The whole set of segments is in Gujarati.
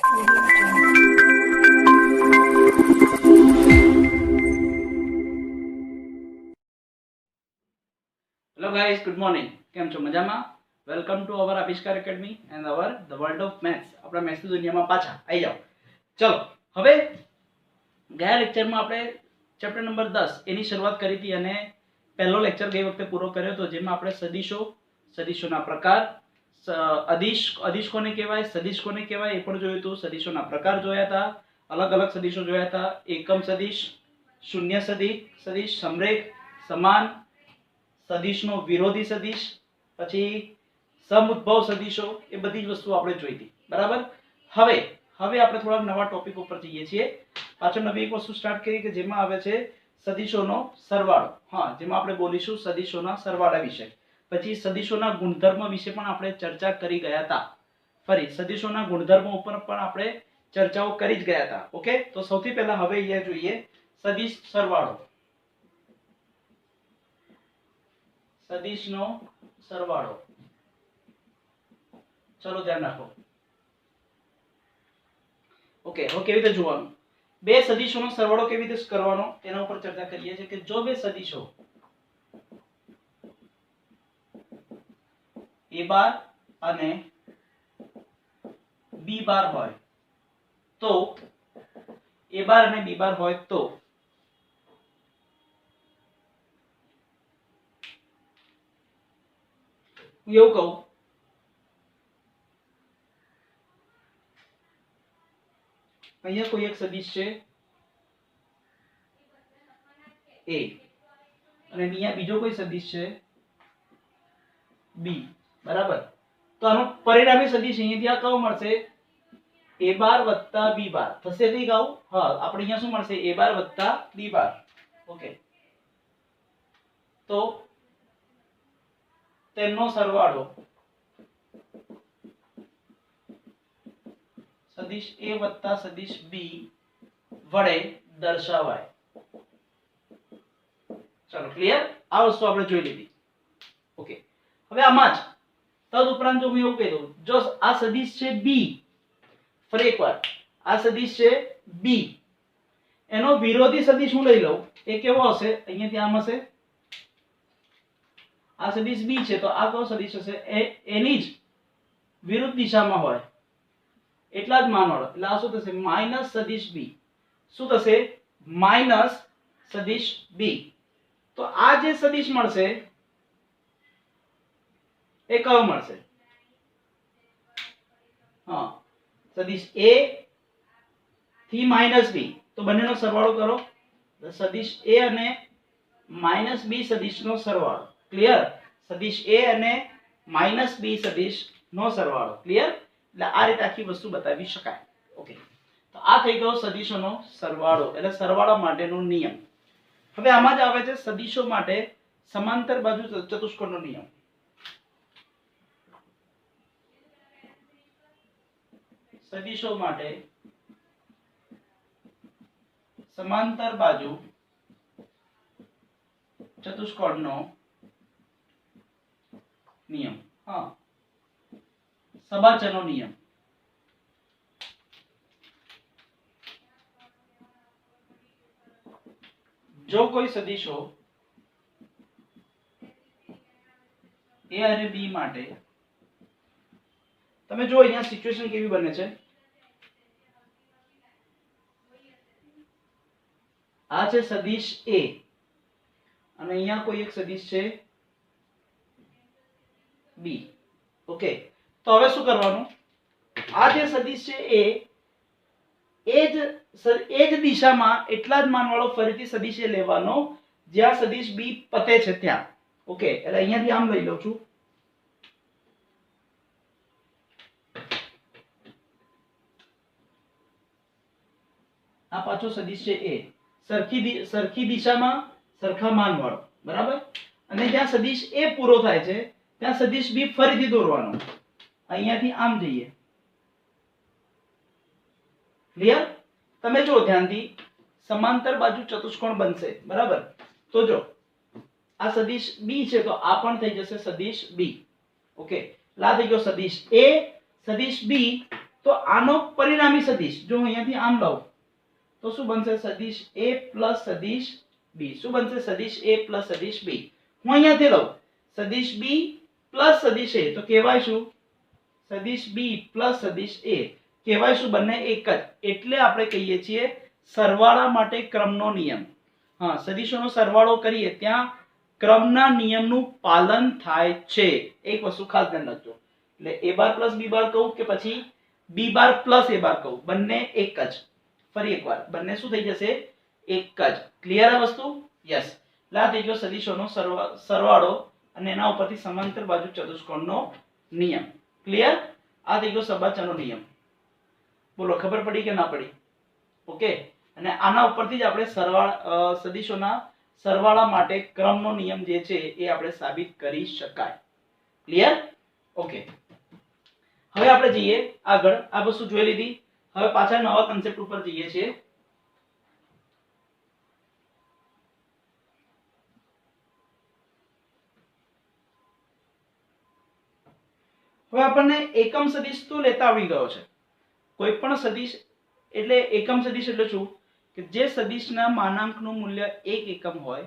Hello guys, good morning. કેમ છો? મજામાં? વેલકમ ટુ અવર આવિષ્કાર academy and over the world of maths. આપણા મેથ્સની દુનિયામાં પાછા આવી જાઓ. ચલો, હવે ગયા લેક્ચરમાં આપણે ચેપ્ટર નંબર 10 એની શરૂઆત કરી હતી અને પહેલો લેક્ચર ગઈ વખતે પૂરો કર્યો હતો, જેમાં આપણે સદિશો, સદિશોના પ્રકાર, અદિશ કોને કહેવાય, સદિશ કોને કહેવાય એ પણ જોયું હતું. સદિશોના પ્રકાર જોયા હતા, અલગ અલગ સદિશો જોયા હતા: એકમ સદિશ, શૂન્ય સદિશ, સમરેખ, સમાન, સદિશનો વિરોધી સદિશ, પછી સમઉદ્ભવ સદિશો, એ બધી જ વસ્તુઓ આપણે જોઈ હતી. બરાબર. હવે આપણે થોડા નવા ટોપિક ઉપર જઈએ છીએ. પાછળ નવી એક વસ્તુ સ્ટાર્ટ કરી કે જેમાં આવે છે સદિશોનો સરવાળો. હા, જેમાં આપણે બોલીશું સદિશોના સરવાળા વિશે. પછી સદિશોના ગુણધર્મ વિશે પણ આપણે ચર્ચા કરી ગયા હતા. ફરી સદિશોના ગુણધર્મો ઉપર પણ આપણે ચર્ચાઓ કરી જ ગયા હતા. ઓકે, તો સૌથી પહેલા હવે અહીંયા જોઈએ સદિશ સરવાળો. સદિશનો સરવાળો. ચલો ધ્યાન રાખો. ઓકે, હવે કેવી રીતે જોવાનું? બે સદિશોનો સરવાળો કેવી રીતે કરવાનો તેના ઉપર ચર્ચા કરીએ છીએ કે જો બે સદિશો a બાર અને b બાર હોય તો a બાર અને b બાર હોય તો હું એવું કહું, અહીંયા કોઈ એક સદિશ છે a અને અહીંયા બીજો કોઈ સદિશ છે b. બરાબર. તો આનો પરિણામી સદિશ અહીંયાથી આ કયો મળશે? a બાર વત્તા b બાર થશે. ઠીક આવું. હા, આપણે અહીંયા શું મળશે? a બાર વત્તા b બાર. ઓકે, તો તેમનો સરવાળો સદિશ a વત્તા સદિશ b વડે દર્શાવાય. ચલો, ક્લિયર? આ વસ્તુ આપણે જોઈ લીધી. ઓકે, હવે આમાં જ તદ ઉપરાંત જો હું એવું કહી દઉં, જો આ સદિશ છે b, ફરી એકવાર આ સદિશ છે b, એનો વિરોધી સદિશ હું લઈ લઉં, એ કેવો હશે? અહીંયાથી આમ હશે. આ સદિશ b છે તો આ કયો સદિશ હશે? એની જ વિરુદ્ધ દિશામાં હોય એટલા જ માનવાળો. એટલે આ શું થશે? માઈનસ સદિશ b. શું થશે? માઈનસ સદિશ b. તો આ જે સદિશ મળશે એ કયો મળશે? હા, સદિશ a થી માઈનસ b. તો બંનેનો સરવાળો કરો. સદિશ a અને માઈનસ b સદિશનો સરવાળો. ક્લિયર? સદિશ a અને માઈનસ b સદિશનો સરવાળો. ક્લિયર? એટલે આ રીતે આખી વસ્તુ બતાવી શકાય. ઓકે, તો આ થઈ ગયો સદિશોનો સરવાળો, એટલે સરવાળા માટેનો નિયમ. હવે આમાં જ આવે છે સદિશો માટે સમાંતર બાજુ ચતુષ્કોણનો નિયમ. સદિશો માટે સમાંતર બાજુ ચતુષ્કોણનો નિયમ. હા, સબાચરનો નિયમ. જો કોઈ સદિશો a અને b માટે, તમે જો અહીંયા સિચ્યુએશન કેવી બને છે. આ છે સદિશ a અને અહીંયા કોઈ એક સદિશ છે b. ઓકે, તો હવે શું કરવાનું? આ જે સદિશ છે એ જ દિશામાં એટલા જ માનવાળો ફરીથી સદિશ એ લેવાનો જ્યાં સદિશ b પતે છે ત્યાં. ઓકે, એટલે અહીંયાથી આમ લઈ લઉં છું. આ પાછો સદિશ છે a, સરખી દિશામાં સરખા માનવાળો. બરાબર. અને જ્યાં સદિશ a પૂરો થાય છે ત્યાં સદિશ b ફરીથી દોરવાનો. અહીંયાથી આમ જઈએ. ક્લિયર? તમે જો ધ્યાનથી, સમાંતર બાજુ ચતુષ્કોણ બનશે. બરાબર. તો જો આ સદિશ b છે તો આ પણ થઈ જશે સદિશ b. ઓકે, આ થઈ ગયો સદિશ a, સદિશ b. તો આનો પરિણામી સદિશ જો અહીંયાથી આમ લઉં તો શું બનશે? સદિશ a પ્લસ સદિશ b. શું બનશે? સદિશ a પ્લસ સદિશ b. હું અહીંયાથી લઉં સદિશ b પ્લસ સદિશ a તો કહેવાય શું? સદિશ b પ્લસ સદિશ a કહેવાય શું? બંને એક જ. એટલે આપણે કહીએ છીએ સરવાળા માટે ક્રમનો નિયમ. હા, સદિશોનો સરવાળો કરીએ ત્યાં ક્રમના નિયમનું પાલન થાય છે. એક વસ્તુ ખાસ ધ્યાન રાખજો. એટલે a બાર પ્લસ b બાર કહું કે પછી b બાર પ્લસ a બાર કહું, બંને એક જ. ફરી એકવાર, બંને શું થઈ જશે? એક જ. ક્લિયર આ વસ્તુ? યસ. એટલે આ થઈ ગયો સદિશોનો સરવાળો અને એના ઉપરથી સમાંતર બાજુ ચતુષ્કોણનો નિયમ. ક્લિયર? આ થઈ ગયો સબાચાનો નિયમ. બોલો, ખબર પડી કે ના પડી? ઓકે. અને આના ઉપરથી જ આપણે સદિશોના સરવાળા માટે ક્રમનો નિયમ જે છે એ આપણે સાબિત કરી શકાય. ક્લિયર? ઓકે. હવે આપણે જઈએ આગળ. આ વસ્તુ જોઈ લીધી. હવે પાછા નવા કન્સેપ્ટ ઉપર જઈએ છીએ. હવે આપણને એકમ સદિશ તો લેતા આવી ગયો છે. કોઈ પણ સદિશ એટલે એકમ સદિશ એટલે શું? કે જે સદિશના માનાંકનું મૂલ્ય 1 એકમ હોય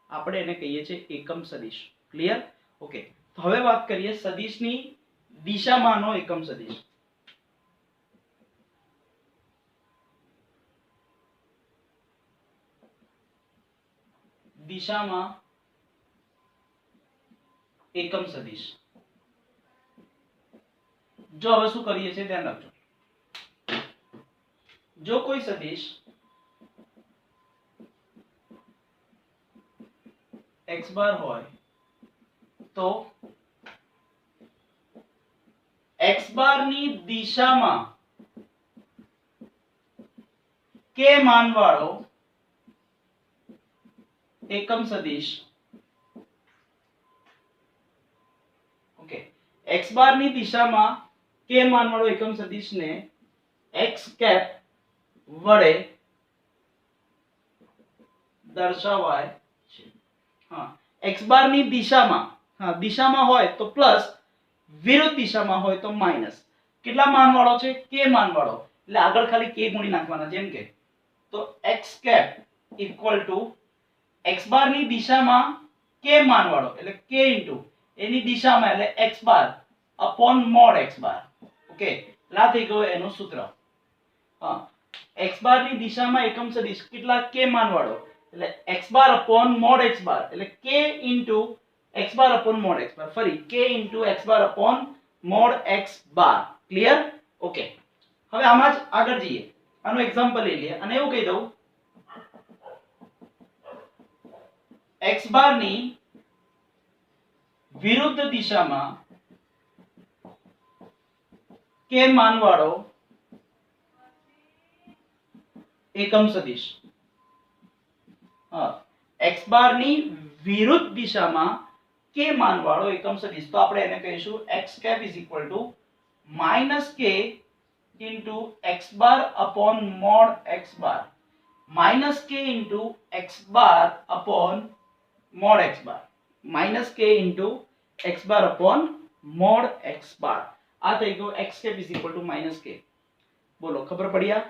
આપણે એને કહીએ છીએ એકમ સદિશ. ક્લિયર? ઓકે. તો હવે વાત કરીએ સદિશની દિશામાંનો એકમ સદિશ. દિશામાં એકમ સદિશ. જો હવે શું કરીએ છીએ ધ્યાન રાખજો. જો કોઈ સદિશ x બાર હોય તો x બાર ની દિશામાં k માન વાળો એકમ સદિશ. ઓકે. x બાર ની દિશામાં k માન વાળો એકમ સદિશને x કેપ વડે દર્શાવાય છે. હા, x બાર ની દિશામાં, હા દિશામાં હોય તો પ્લસ, વિરુદ્ધ દિશામાં હોય તો માઈનસ. કેટલા માન વાળો છે? k માન વાળો. એટલે આગળ ખાલી k ગુણી નાખવાના. જેમ કે તો x cap equal to x bar ની દિશામાં k માન વાળો એટલે k ઇન્ટુ એની દિશામાં એટલે x bar upon mod x બાર. ઓકે. લા થઈ ગયો એનું સૂત્ર. હા, x બાર ની દિશામાં એકમ સદિશ કેટલા? k માન વાળો એટલે x bar upon mod x બાર એટલે k into x bar upon mod x બાર. ફરી k into x bar upon mod x bar. Clear? Okay. હવે આમાં જ આગળ જઈએ. આનું એક્ઝામ્પલ લઈ લઈએ અને એવું કહી દઉં x બાર ની વિરુદ્ધ દિશામાં k માન વાળો એકમ સદિશ. હા, x બાર ની વિરુદ્ધ દિશામાં k માન વાળો એકમ સદિશ. તો આપણે એને કહીશું x cap is equal to minus k into x bar upon mod x bar. Minus k into x bar upon mod x bar. Minus k into x bar upon mod x bar. આ થઈ ગયો x cap is equal to minus k. બોલો, ખબર પડી? આ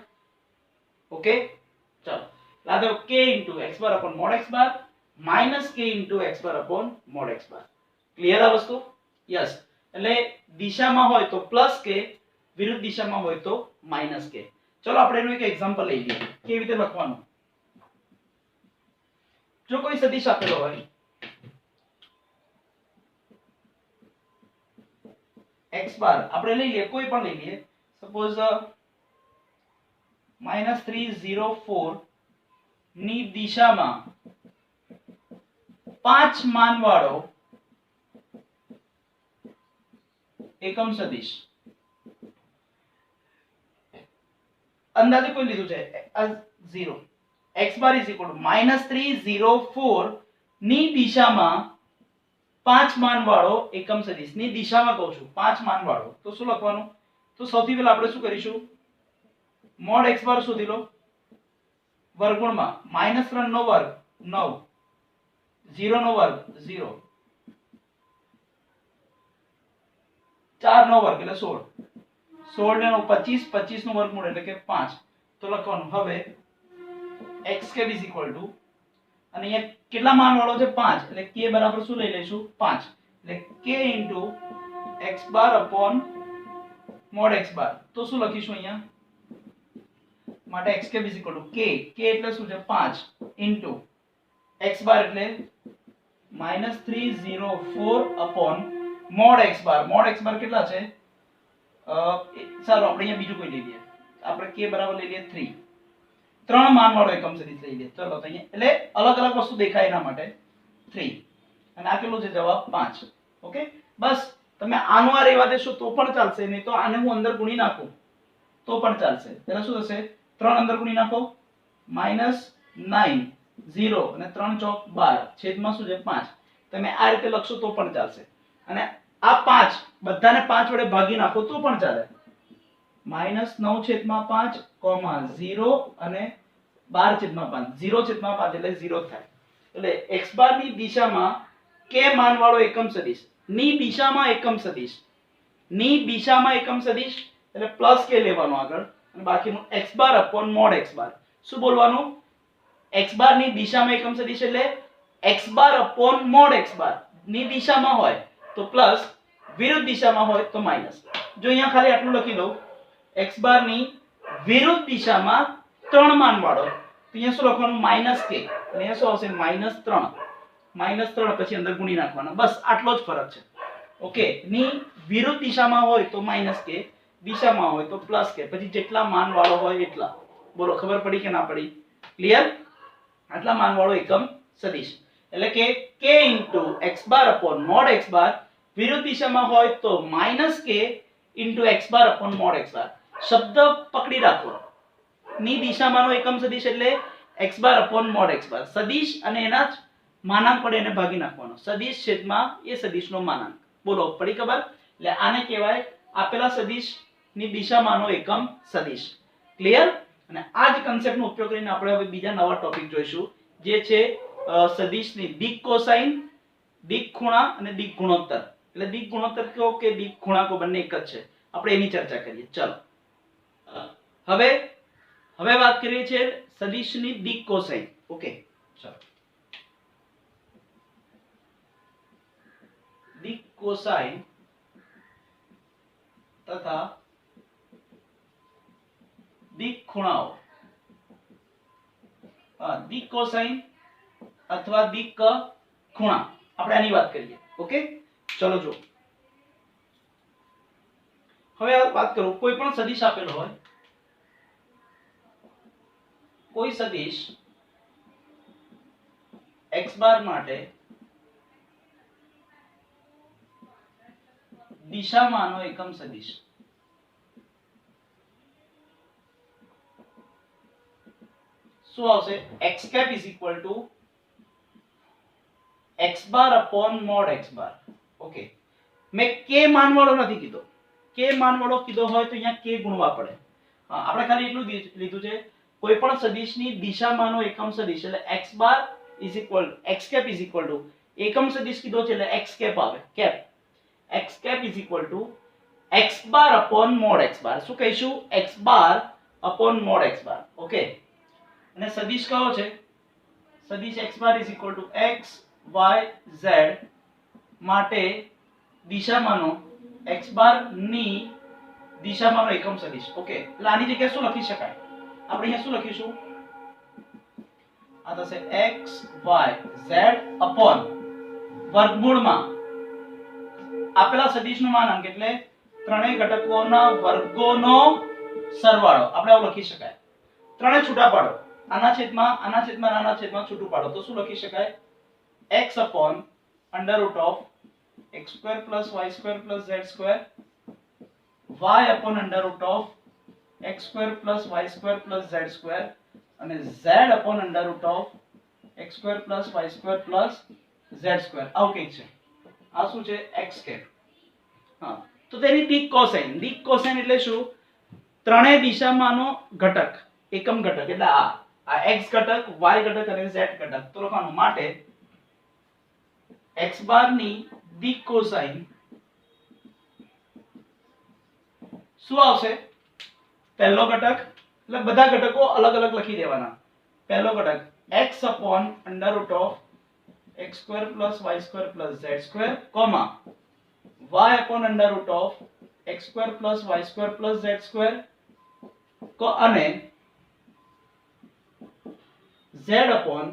ઓકે. ચાલો, લાદો k into x bar upon mod x bar minus k into x bar upon mod x bar. Clear આ વસ્તુ? યસ. એટલે દિશામાં હોય તો પ્લસ k, વિરુદ્ધ દિશામાં હોય તો માઈનસ k. ચલો આપણે એનું એક એક્ઝામ્પલ લઈ લઈએ કેવી રીતે લખવાનું. જો કોઈ સદિશ આપેલો હોય x બાર, આપણે લઈ લઈએ કોઈ પણ લઈ લઈએ. સપોઝ -304 ની દિશામાં 5 માન વાળો એકમ સદિશ. અંદાજે કોઈ લીધું છે આ 0. x bar is equal two -304 ની દિશામાં 5 માન વાળો એકમ સદિશ. ની દિશામાં કહું છું 5 માન વાળો. તો શું લખવાનું? તો સૌથી પહેલા આપણે શું કરીશું? મોડ x બાર શોધી લો. વર્ગમૂળમાં -3 નો વર્ગ 9, 0 નો વર્ગ 0, 4 નો વર્ગ એટલે 16, 16 ને 25, 25 નું વર્ગમૂળ એટલે કે 5. તો લખવાનું હવે x cap is equal to, અને અહીંયા કેટલા માન વાળો છે 5, એટલે k બરાબર શું લઈ લઈશું 5, એટલે k into x bar upon mod x bar. તો શું લખીશું અહીંયા માટે x cap is equal to k એટલે શું છે 5 ઇન્ટુ x બાર એટલે -304 અપોન મોડ x બાર. મોડ x બાર કેટલા છે? ચાલો આપણે અહીંયા બીજું કોઈ લઈ લઈએ. આપણે k બરાબર લઈ લઈએ 3. ત્રણ માન વાળો એકમ સદિશ લઈ લઈએ. ચલો તો અહીંયા એટલે અલગ અલગ વસ્તુ દેખાય એના માટે 3, અને આ કેટલું છે જવાબ 5. ઓકે, બસ તમે આનું આ રહેવા દેશો તો પણ ચાલશે, નહીં તો આને હું અંદર ગુણી નાખું તો પણ ચાલશે. એટલે શું થશે? 3 અંદર ગુણી નાખો -9 0 અને 3 ચોક 12 છેદમાં શું છે 5. તમે આ રીતે લખશો તો પણ ચાલશે, અને આ 5 બધાને 5 વડે ભાગી નાખો તો પણ ચાલે. -9 છેદમાં 5 0 અને 12 છેદમાં 5, 0 છેદમાં 5 એટલે 0 થાય. એટલે x બાર ની દિશામાં k માન વાળો એકમ સદિશ, ની દિશામાં એકમ સદિશ, ની દિશામાં એકમ સદિશ એટલે પ્લસ k લેવાનો આગળ, અને બાકીનું x bar upon mod x બાર. શું બોલવાનું? x બાર ની દિશામાં એકમ સદિશ એટલે x bar upon mod x bar. ની દિશામાં હોય તો પ્લસ, વિરુદ્ધ દિશામાં હોય તો માઈનસ. જો અહીંયા ખાલી આટલું લખી દઉં, x બાર ની વિરુદ્ધ દિશામાં 3 માન વાળો, તો અહીંયા શું લખવાનું? -k. અહીંયા શું આવશે? -3. -3 પછી અંદર ગુણી નાખવાના. બસ આટલો જ ફરક છે. ઓકે, ની વિરુદ્ધ દિશામાં હોય તો -k, દિશામાં હોય તો +k. પછી જેટલા માન વાળો હોય એટલા. બોલો ખબર પડી કે ના પડી? ક્લિયર? આટલા માન વાળો એકમ સદિશ એટલે કે k * x bar upon mod x બાર, વિરુદ્ધ દિશામાં હોય તો -k * x bar upon mod x બાર. શબ્દ પકડી રાખો. ની દિશામાંનો એકમ સદિશ એટલે x bar upon mod x બાર. સદિશ અને એના જ માનાંક વડે એને ભાગી નાખવાનો. સદિશ છેદમાં એ સદિશનો માનાંક. બોલો પડી ખબર? એટલે આને કહેવાય આપેલા સદિશની દિશામાંનો એકમ સદિશ. ક્લિયર? અને આ જ કન્સેપ્ટનો ઉપયોગ કરીને આપણે હવે બીજા નવા ટોપિક જોઈશું, જે છે સદિશની દિક કોસાઇન, દિક ખૂણા અને દિક ગુણોત્તર. એટલે દિક ગુણોત્તર કહો કે દિક ખૂણાકો બંને એક જ છે. આપણે એની ચર્ચા કરીએ. ચલો હવે વાત કરીએ છીએ સદિશની દિક કોસાઇન. ઓકે, ચલો દિક કોસાઇન તથા દિક ખૂણાઓ. દિક કોસાઇન અથવા દિક ખૂણા, આપણે આની વાત કરીએ. ઓકે, ચલો જો હવે વાત કરું. કોઈ પણ સદિશ આપેલો હોય, કોઈ સદિશ x બાર માટે દિશામાંનો એકમ સદિશ. શું આવશે? x cap is equal to x bar upon mod x bar. Okay, મેં k માનવાળો નથી કીધો. k માનવાળો કીધો હોય તો અહીંયા k ગુણવા પડે. આપણે ખાલી એટલું લીધું છે, કોઈ પણ સદિશની દિશામાંનો એકમ સદિશ એટલે x bar is equal x cap is equal to, એકમ સદિશ કીધો છે એટલે x cap આવે. cap, x cap is equal to x bar upon mod x બાર. શું કહીશું? x bar upon mod x બાર. ઓકે, અને સદિશ કયો છે? સદિશ x bar is equal to x y z માટે દિશામાંનો x બાર ની દિશામાંનો એકમ સદિશ. ઓકે, એટલે આની જગ્યાએ શું લખી શકાય? આપણે અહીંયા શું લખીશું? આ થશે x y z અપોન વર્ગમૂળમાં આપેલા સદિશનું માનાંક એટલે ત્રણેય ઘટકોના વર્ગોનો સરવાળો. આપણે આવું લખી શકાય. ત્રણે છૂટા પાડો, આના છેદમાં આના છેદમાં આના છેદમાં છૂટું પાડો તો શું લખી શકાય? x upon under root of x square plus y square plus z square, y upon under root of x square plus y square plus z square, અને z upon under root of x square plus y square plus z square. આવું કંઈક છે. આ શું છે? x cap. હા, તો તેની દિક કોસાઇન. દિક કોસાઇન એટલે શું? ત્રણેય દિશામાંનો ઘટક, એકમ ઘટક એટલે આ x ઘટક, y ઘટક અને z ઘટક. તો લખવાનું માટે x બાર ની દિક કોસાઇન શું આવશે? પહેલો ઘટક એટલે બધા ઘટકો અલગ અલગ લખી દેવાના. પહેલો ઘટક x upon under root of x square plus y square plus z square, y upon under root of x square plus y square plus z square અને z upon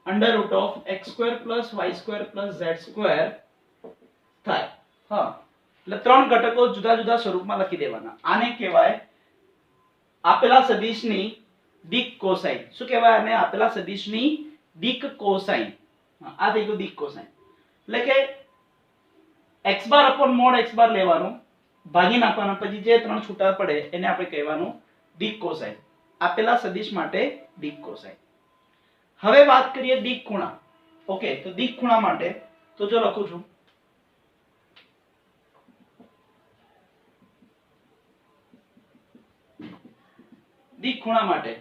under root of x square plus y square plus z square થાય. હા, એટલે ત્રણ ઘટકો જુદા જુદા સ્વરૂપમાં લખી દેવાના. આને કહેવાય આપેલા સદિશની દિક કોસાઇન. શું કહેવાય આને? આપેલા સદિશની દિક કોસાઇન. આ થઈ ગયું દિક કોસાઇન. એટલે કે x બાર upon mod x બાર લેવાનું, ભાગી નાખવાના, પછી જે ત્રણ છૂટા પડે એને આપણે કહેવાનું દિક કોસાઇન. આપેલા સદિશ માટે દિક કોસાઇન. હવે વાત કરીએ દિક ખૂણા. ઓકે, તો દિક ખૂણા માટે તો જો લખું છું દિક ખૂણા માટે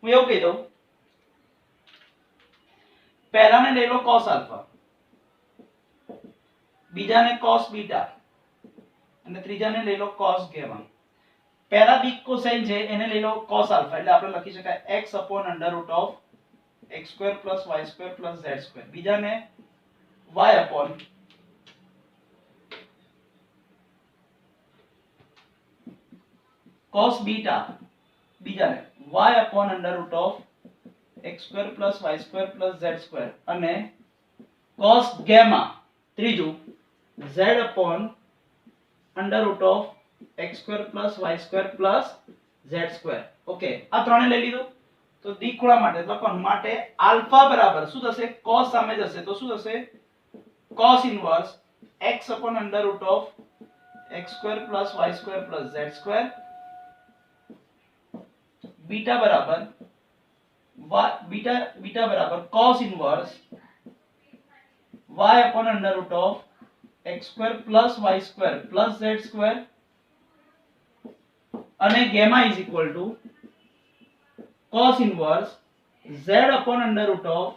હું એવું કહી દઉં, પહેલાને લઈ લો cos આલ્ફા, બીજાને cos બીટા અને ત્રીજાને લઈ લો cos ગેમા. પહેલા દિક કોસાઇન છે એને લઈ લો cos આલ્ફા, એટલે આપણે લખી શકાય x upon under root of x square plus y square plus z square. બીજાને y upon cos બીટા, બીજાને y upon under root of x square plus y square plus z square અને cos gamma, ત્રીજું z upon under root of x square plus y square plus z square. Okay, આ ત્રણે લઈ લીધું. તો દિક ખૂણા માટે લખવાનું માટે આલ્ફા બરાબર શું થશે? cos સામે જશે તો શું થશે? cos inverse x upon under root of x square plus y square plus z square. Beta बराबर बीटा बराबर cos inverse y upon under root of x square plus y square plus z square અને gamma is equal to cos inverse z upon under root of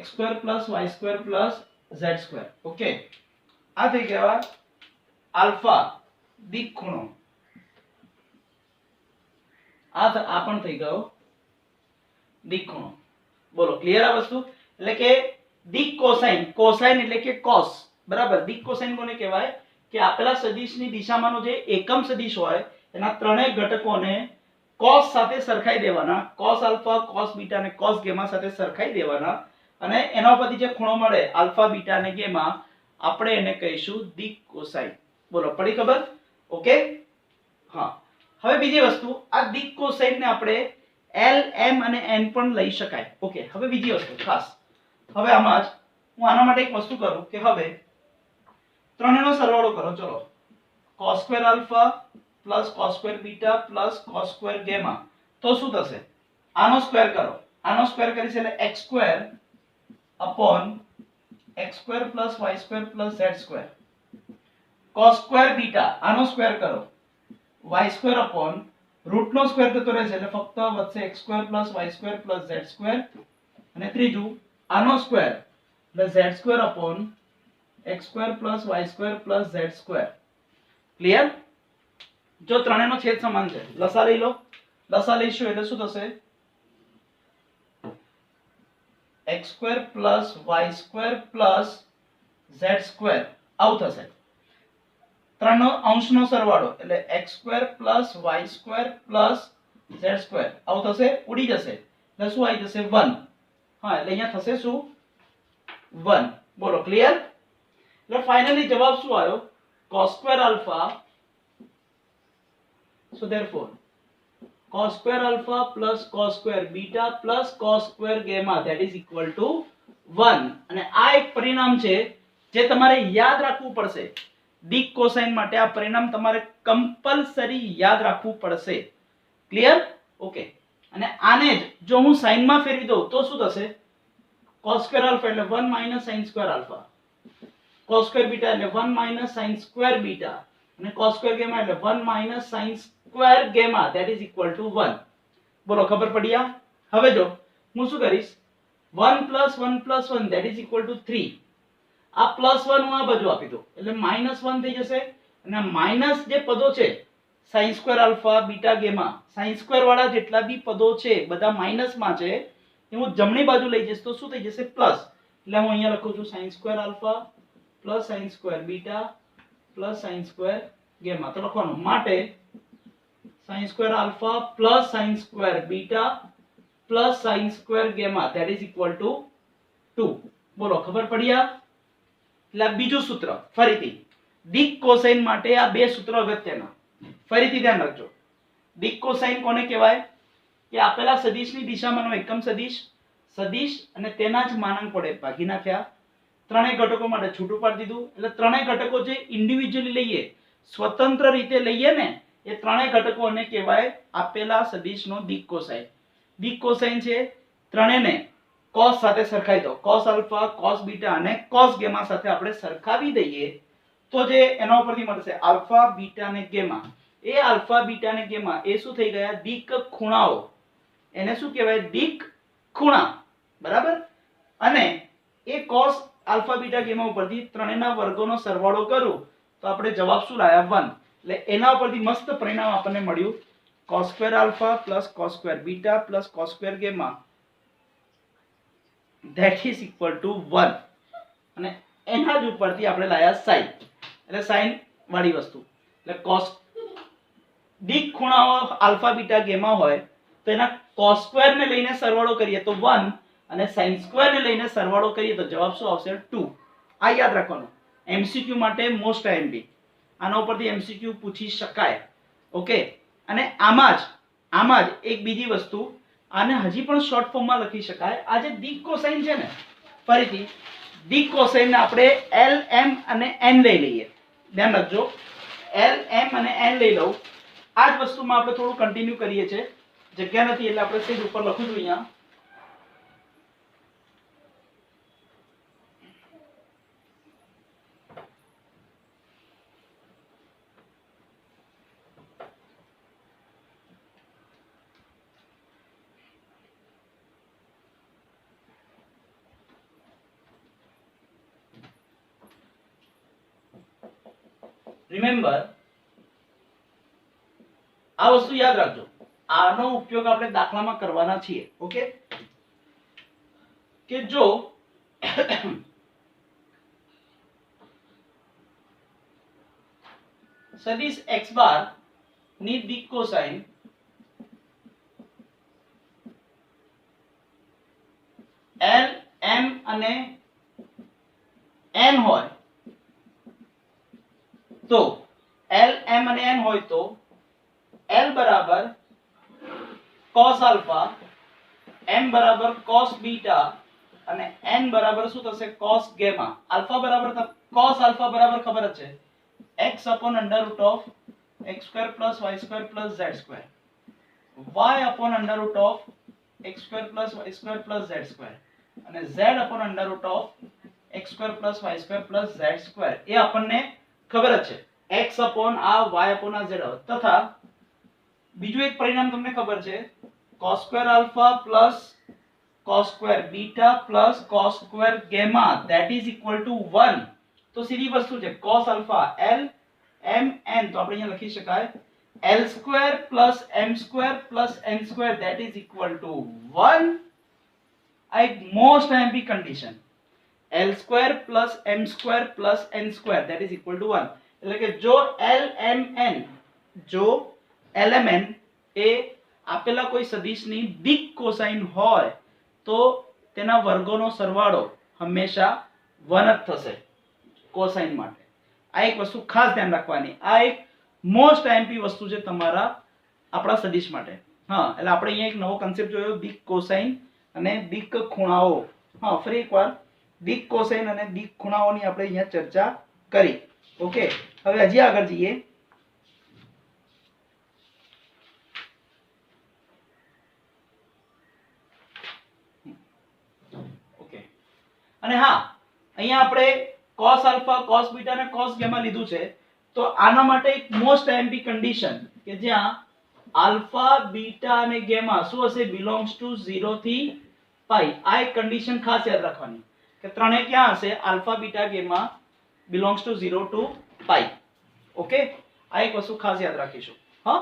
x square plus y square plus z square. Okay, આ થઈ ગયા આલ્ફા દિક ખૂણો. આ પણ થઈ ગયો દિક ખૂણો. બોલો ક્લિયર આ વસ્તુ? એટલે કે દિક કોસાઇન, કોસાઇન એટલે કે cos, બરાબર. દિક કોસાઇન કોને કહેવાય? કે આપેલા સદિશની દિશામાંનો જે એકમ સદિશ હોય એના ત્રણેય ઘટકોને cos સાથે સરખાઈ દેવાના. cos આલ્ફા, cos બીટા અને cos ગેમા સાથે સરખાઈ દેવાના અને એના પરથી જે ખૂણો મળે આલ્ફા, બીટા અને ગેમા આપણે એને કહીશું દિક કોસાઇન. બોલો પડી ખબર? ઓકે, હા. હવે બીજી વસ્તુ, આ દિક કોસાઇન ને આપણે L, M અને N પણ લઈ શકાય. ઓકે, હવે બીજી વસ્તુ ખાસ, હવે આમાં જ હું આના માટે એક વસ્તુ કરું કે હવે ત્રણેયનો સરવાળો કરો. ચલો, cos square alpha plus cos square beta plus cos square gamma, તો શું થશે? આનો સ્ક્વેર કરો, આનો સ્ક્વેર કરીશ એટલે x square upon x square plus y square plus z square. cos square beta, આનો સ્ક્વેર કરો, y સ્ક્વેર upon રૂટ નો સ્ક્વેર થતો રહેશે એટલે ફક્ત વધશે x square plus y square plus z square અને ત્રીજું આનો સ્ક્વેર એટલે z square upon x square plus y square plus z square. Clear? જો ત્રણેયનો છેદ સમાન છે, લસા લઈ લો. લસા લઈશું એટલે શું થશે? x square plus y square plus z square આવું થશે. ત્રણનો અંશનો સરવાળો એટલે x square plus y square plus z square આવું થશે. ઉડી જશે એટલે શું આવી જશે? 1. હા, એટલે અહીંયા થશે શું? 1. બોલો ક્લિયર? એટલે ફાઇનલી જવાબ શું આવ્યો? cos square alpha. so therefore cos square alpha plus cos square beta plus cos square gamma that is equal to 1. અને આ એક પરિણામ છે જે તમારે યાદ રાખવું પડશે. દિક કોસાઇન માટે આ પરિણામ તમારે કમ્પલસરી યાદ રાખવું પડશે. ક્લિયર? ઓકે, અને આને જ જો હું સાઇન માં ફેરવી દઉં તો શું થશે? cos square alpha એટલે 1 minus sin square alpha, cos square beta એટલે 1 minus sin square beta અને cos square gamma એટલે 1 minus sin square gamma that is equal to 1. બોલો ખબર પડી? આ હવે જો હું શું કરીશ, 1 plus 1 plus 1 that is equal to 3. આ પ્લસ 1 હું આ બાજુ આપી દઉં એટલે -1 થઈ જશે અને માઈનસ જે પદો છે sin square alpha beta gamma sin square વાળા જેટલા બી પદો છે બધા માઈનસ માં છે એ હું જમણી બાજુ લઈ જઈશ તો શું થઈ જશે પ્લસ એટલે હું અહીંયા લખું છું sin square alpha plus sin square beta plus sin square gamma તો લખવાનું માટે sin square alpha plus sin square beta plus sin square gamma that is equal to 2 બોલો ખબર પડી આ એટલે બીજું સૂત્ર ફરીથી દિક કોસાઇન માટે આ બે સૂત્રો અગત્યના ફરીથી ધ્યાન રાખજો દિક કોસાઇન કોને કહેવાય કે આપેલા સદિશની દિશામાંનો એકમ સદિશ સદિશ અને તેના જ માનાંક વડે ભાગી નાખ્યા ત્રણેય ઘટકો માટે છૂટું પાડી દીધું એટલે ત્રણેય ઘટકો જે ઇન્ડિવિડ્યુઅલી લઈએ સ્વતંત્ર રીતે લઈએ ને એ ત્રણેય ઘટકોને કહેવાય આપેલા સદિશનો દિક કોસાઇન. દિક કોસાઇન છે ત્રણેયને cos સાથે સરખાવી દો cos આલ્ફા cos બીટા અને cos ગેમા સાથે આપણે સરખાવી દઈએ તો જે એના ઉપરથી મળશે આલ્ફા બીટા અને ગેમા એ આલ્ફા બીટા અને ગેમા એ શું થઈ ગયા દિક ખૂણાઓ એને શું કહેવાય દિક ખૂણા બરાબર અને એ cos આલ્ફા બીટા ગેમા ઉપરથી ત્રણેયના વર્ગોનો સરવાળો કરું તો આપણે જવાબ શું લાવ્યા 1 એટલે એના ઉપરથી મસ્ત પરિણામ આપણને મળ્યું cos square alpha plus cos square beta plus cos square gamma that is equal to 1 અને એના જ ઉપરથી આપણે લાયા sin એટલે sin વાળી વસ્તુ એટલે cos દિક ખૂણાઓ આલ્ફા બીટા ગેમા હોય તો એના cos સ્ક્વેર ને લઈને સરવાળો કરીએ તો 1 અને sin સ્ક્વેર ને લઈને સરવાળો કરીએ તો જવાબ શું આવશે 2 આ યાદ રાખવાનું MCQ માટે મોસ્ટ IMP આના ઉપરથી MCQ પૂછી શકાય ઓકે અને આમાં જ એક બીજી વસ્તુ આને હજી પણ શોર્ટ ફોર્મમાં લખી શકાય આ જે દિક કોસાઇન છે ને ફરીથી દિક કોસાઇન ને આપણે L M અને N લઈ લઈએ ધ્યાન રાખજો L M અને N લઈ લઉં આ જ વસ્તુમાં આપણે થોડું કન્ટિન્યુ કરીએ છીએ જગ્યા નથી એટલે આપણે સીધ ઉપર લખું છું અહીંયા રિમેમ્બર આ વસ્તુ યાદ રાખજો આનો ઉપયોગ આપણે દાખલામાં કરવાના છીએ ઓકે કે જો સદિશ x બાર ની દિક કોસાઇન L M અને N હોય તો L M અને N હોય તો L બરાબર cos આલ્ફા M બરાબર cos બીટા અને N બરાબર શું થશે cos ગેમા આલ્ફા બરાબર cos આલ્ફા બરાબર ખબર જ છે x upon under root of x square plus y square plus z square y upon under root of x square plus y square plus z square અને z upon under root of x square plus y square plus z square એ આપણને ખબર જ છે x upon આ y upon આ z તથા બીજું એક પરિણામ તમને ખબર છે cos square alpha plus cos square beta plus cos square gamma that is equal to 1 તો સીધી વસ્તુ છે cos alpha L M N તો આપણે અહીંયા લખી શકાય L square plus M square plus N square that is equal to 1 આ એક most IMP condition L square plus M square plus N square that is equal to 1 એટલે કે જો LMN જો LMN એ આપેલા કોઈ સદિશની દિક કોસાઇન હોય તો તેના વર્ગોનો સરવાળો હંમેશા 1 જ થશે કોસાઇન માટે આ એક વસ્તુ ખાસ ધ્યાન રાખવાની આ એક મોસ્ટ IMP વસ્તુ છે તમારા આપણા સદિશ માટે હા એટલે આપણે અહીંયા એક નવો કન્સેપ્ટ જોયો દિક કોસાઇન અને દિક ખૂણાઓ હા ફરી એકવાર દિક કોસાઇન અને દિક ખૂણાઓની આપણે અહીંયા ચર્ચા કરી ઓકે હવે હજી આગળ જઈએ ઓકે અને હા અહીંયા આપણે cos આલ્ફા cos બીટા અને cos ગેમા લીધું છે તો આના માટે એક મોસ્ટ IMP કન્ડિશન કે જ્યાં આલ્ફા બીટા અને ગેમા શું હશે બિલોંગ્સ ટુ 0 થી પાઈ આ એક કન્ડિશન ખાસ યાદ રાખવાની કે ત્રણે ક્યાં હશે alpha beta gamma belongs to 0 to pi okay, આ એક વસ્તુ ખાસ યાદ રાખીશું. હા,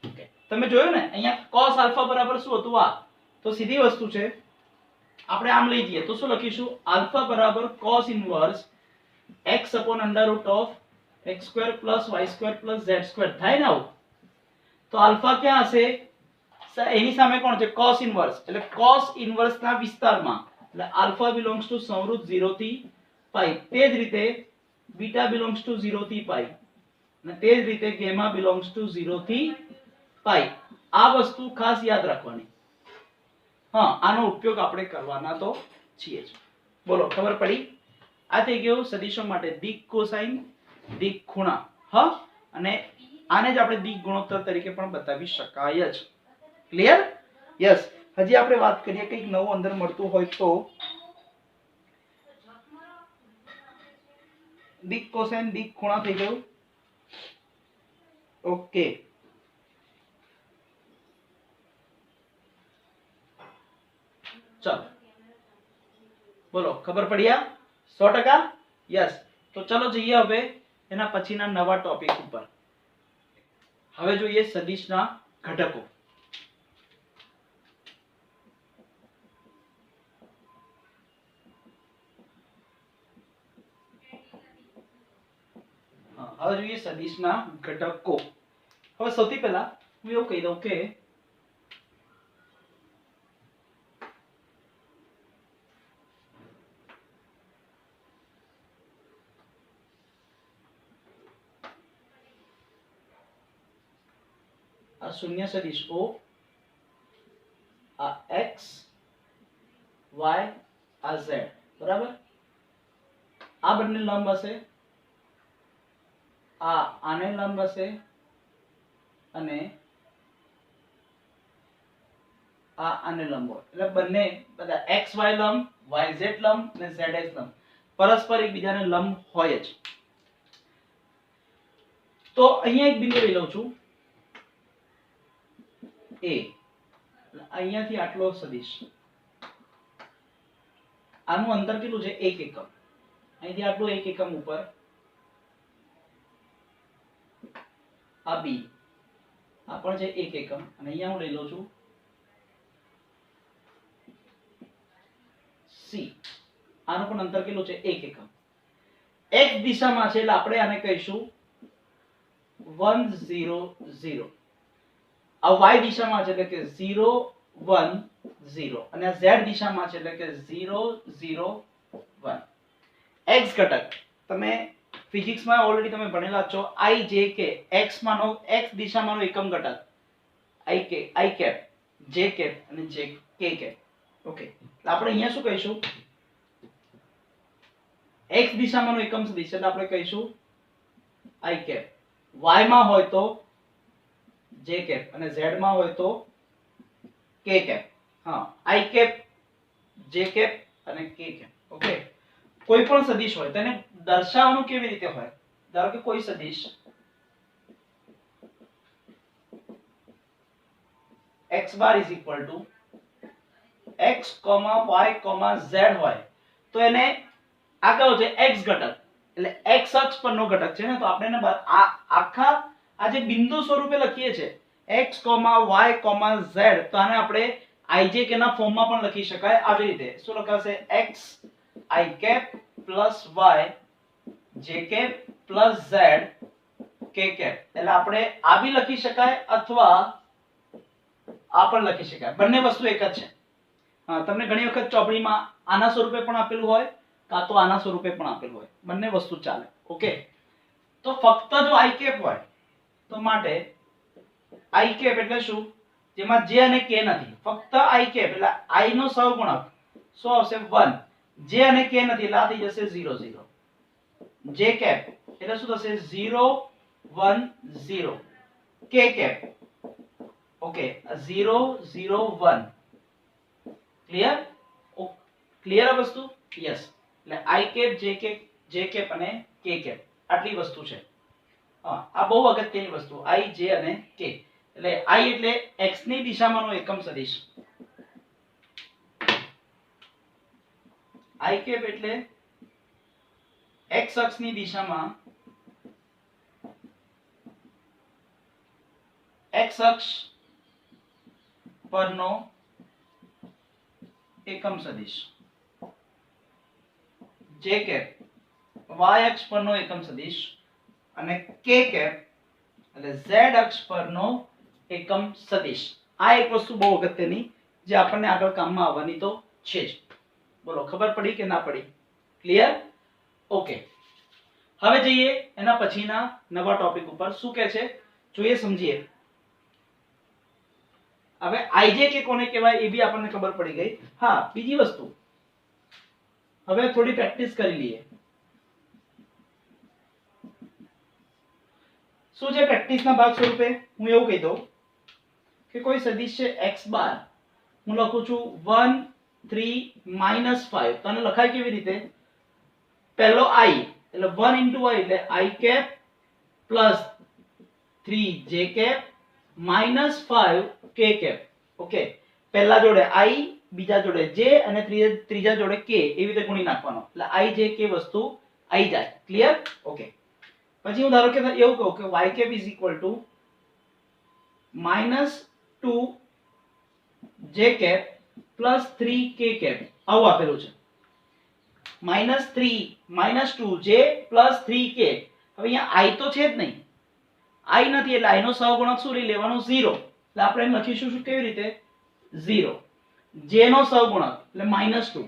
ઓકે. તમે જોયું ને અહીંયા cos આલ્ફા બરાબર શું હતું? આ તો સીધી વસ્તુ છે, આપણે આમ લઈ જઈએ તો શું લખીશું? આલ્ફા બરાબર cos inverse x upon under root of x square plus y square plus z square થાય ને આવું? તો આલ્ફા ક્યાં હશે? એની સામે કોણ છે? cos inverse. એટલે cos ઇનવર્સ ના વિસ્તારમાં એટલે આલ્ફા belongs to સંવૃત 0 થી પાઈ. તે જ રીતે બીટા belongs to 0 થી પાઈ અને તે જ રીતે ગેમા belongs to 0 થી પાઈ. આ વસ્તુ ખાસ યાદ રાખવાની. હા, આનો ઉપયોગ આપણે કરવાના તો છીએ જ. બોલો, ખબર પડી? આ થઈ ગયું સદિશો માટે દિક, કોસાઇન, દિક, ખૂણા. હા, અને આને જ આપણે દિક ગુણોત્તર તરીકે પણ બતાવી શકાય જ. ક્લિયર? યસ. હજી આપણે વાત કરીએ કંઈક નવું અંદર મળતું હોય તો દિક, કોસાઇન, દિક, ખૂણા થઈ ગયું. ઓકે, ચલો બોલો, ખબર પડ્યા? 100%? યસ. તો ચલો જઈએ હવે એના પછીના નવા ટોપિક ઉપર. હવે જોઈએ સદિશના ઘટકો. હવે જોઈએ સદિશના ઘટકો. હવે સૌથી પહેલા હું એવું કહી દઉં કે આ શૂન્ય સદિશ O, આ x, y, આ z, બરાબર? આ બંને લંબ હશે, આ આને લંબ હશે અને આ આને લંબ હોય. એટલે બંને બધા x y લંબ, y z લંબ અને z x લંબ પરસ્પર એકબીજાને લંબ હોય જ. તો અહીંયા એક બિંદુ લઈ લઉં છું A. અહીંયાથી આટલો સદિશ, આનું અંતર કેટલું છે? 1 એકમ. અહીંથી આટલું 1 એકમ ઉપર આ B, આ પણ છે 1 એકમ અને અહીંયા હું લઈ લઉં છું C. આનું પણ અંતર કેટલું છે? 1 એકમ. x દિશામાં છે એટલે આપણે આને કહીશું 1 0 0. આ y દિશામાં છે એટલે કે 0 1 0 અને આ z દિશામાં છે એટલે કે 0 0 1. x ઘટક તમે ફિઝિક્સમાં ઓલરેડી તમે ભણેલા છો. i j k, x માનો x દિશામાંનો એકમ ઘટક i cap, j cap અને k cap. ઓકે, એટલે આપણે અહીંયા શું કહીશું? x દિશામાંનો એકમ સદિશ એટલે આપણે કહીશું i cap. y માં હોય તો j cap અને z માં હોય તો k cap. હા, i cap, j cap અને k cap. ઓકે, કોઈ પણ સદિશ હોય તેને દર્શાવવાનું કેવી રીતે હોય? ધારો કે કોઈ સદિશ x bar is equal to x, y, z હોય તો એને આ કયો છે? x ઘટક. એટલે x અક્ષ પરનો ઘટક છે ને, તો આપણે એને આખા આ જે બિંદુ સ્વરૂપે લખીએ છે x, y, z, તો આને આપણે ij ના ફોર્મમાં પણ લખી શકાય આવી રીતે. શું લખાશે? x i cap plus y j cap plus z k cap. એટલે આપણે આ બી લખી શકાય અથવા આ પણ લખી શકાય. બંને વસ્તુ એક જ છે. હા, તમને ઘણી વખત ચોપડીમાં આના સ્વરૂપે પણ આપેલું હોય કાં તો આના સ્વરૂપે પણ આપેલું હોય. બંને વસ્તુ ચાલે. ઓકે, તો ફક્ત જો i cap હોય તો માટે i cap એટલે શું? જેમાં j અને k નથી, ફક્ત i cap એટલે i નો સહગુણક શું આવશે? 1. j અને k નથી એટલે આ થઈ જશે 0 0. j cap એટલે શું થશે? 0 1 0. k cap okay 0 0 1. Clear? Clear આ વસ્તુ? યસ. એટલે i cap, j cap અને k cap આટલી વસ્તુ છે. હા, આ બહુ અગત્યની વસ્તુ, i j અને k. એટલે i એટલે x ની દિશામાંનો એકમ સદિશ, i cap એટલે x અક્ષની દિશામાં x અક્ષ પરનો એકમ સદિશ, j કેપ y અક્ષ પરનો એકમ સદિશ અને k કેપ એટલે z અક્ષ પરનો એકમ સદિશ. આ એક વસ્તુ બહુ અગત્યની જે આપણને આગળ કામમાં આવવાની તો છે જ. બોલો ખબર પડી કે ના પડી? ક્લિયર? ઓકે, હવે જઈએ એના પછીના નવા ટોપિક ઉપર. શું કહે છે જોઈએ, સમજીએ. હવે આઈજે કે કોને કહેવાય એ બી આપણને ખબર પડી ગઈ. હા, બીજી વસ્તુ હવે થોડી પ્રેક્ટિસ કરી લઈએ. શું છે પ્રેક્ટિસના ભાગ સ્વરૂપે? હું એવું કહી દઉં કે કોઈ સદિશ છે x બાર, હું લખું છું 1 3 -5. તને લખાય કેવી રીતે? પહેલો i એટલે 1 * i એટલે i cap plus 3 j cap minus 5 k cap. Okay, પહેલા જોડે i, બીજા જોડે j અને ત્રીજા જોડે k, એવી રીતે ગુણી નાખવાનો એટલે i j k વસ્તુ આવી જાય. ક્લિયર? ઓકે, પછી હું ધારો કે એવું કહું કે y cap = -2 j cap plus 3 k cap. આવું આપેલું છે. -3 -2 j પ્લસ 3 k. હવે અહીંયા i તો છે જ નહીં, i નથી એટલે i નો સહગુણક શું લઈ લેવાનો? 0. એટલે આપણે એમ લખીશું શું કેવી રીતે? 0. j નો સહગુણક એટલે -2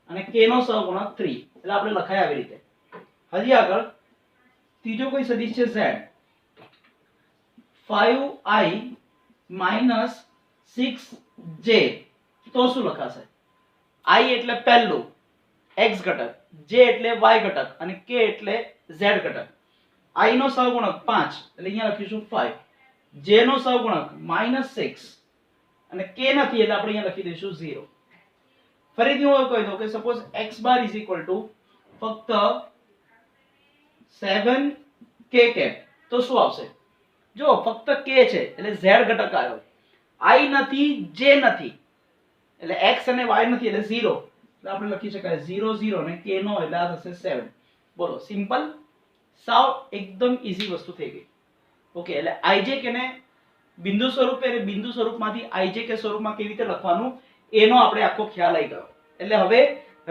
અને k નો સહગુણક 3. એટલે આપણે લખાય આવી રીતે. હજી આગળ ત્રીજો કોઈ સદિશ છે z, 5i - 6j. તો શું લખાશે? i એટલે પહેલું x ઘટક, j એટલે y ઘટક અને k એટલે z ઘટક. i નો સહગુણક 5 એટલે અહીંયા લખીશું 5, j નો સહગુણક -6 અને k નથી એટલે આપણે અહીંયા લખી દઈશું 0. ફરીથી હું કહી દઉં કે સપોઝ x બાર ફક્ત 7 k કેપ. તો શું આવશે? જો ફક્ત k છે એટલે z ઘટક આવ્યો, i નથી, j નથી એટલે x અને y નથી એટલે 0. એટલે આપણે લખી શકાય 0 0 અને k નો એટલે આ થશે 7. બોલો, સિમ્પલ, સાવ એકદમ ઈઝી વસ્તુ થઈ ગઈ. ઓકે, એટલે ij કે ને બિંદુ સ્વરૂપે અને બિંદુ સ્વરૂપમાંથી ij કે સ્વરૂપમાં કેવી રીતે લખવાનું એનો આપણે આખો ખ્યાલ આવી ગયો. એટલે હવે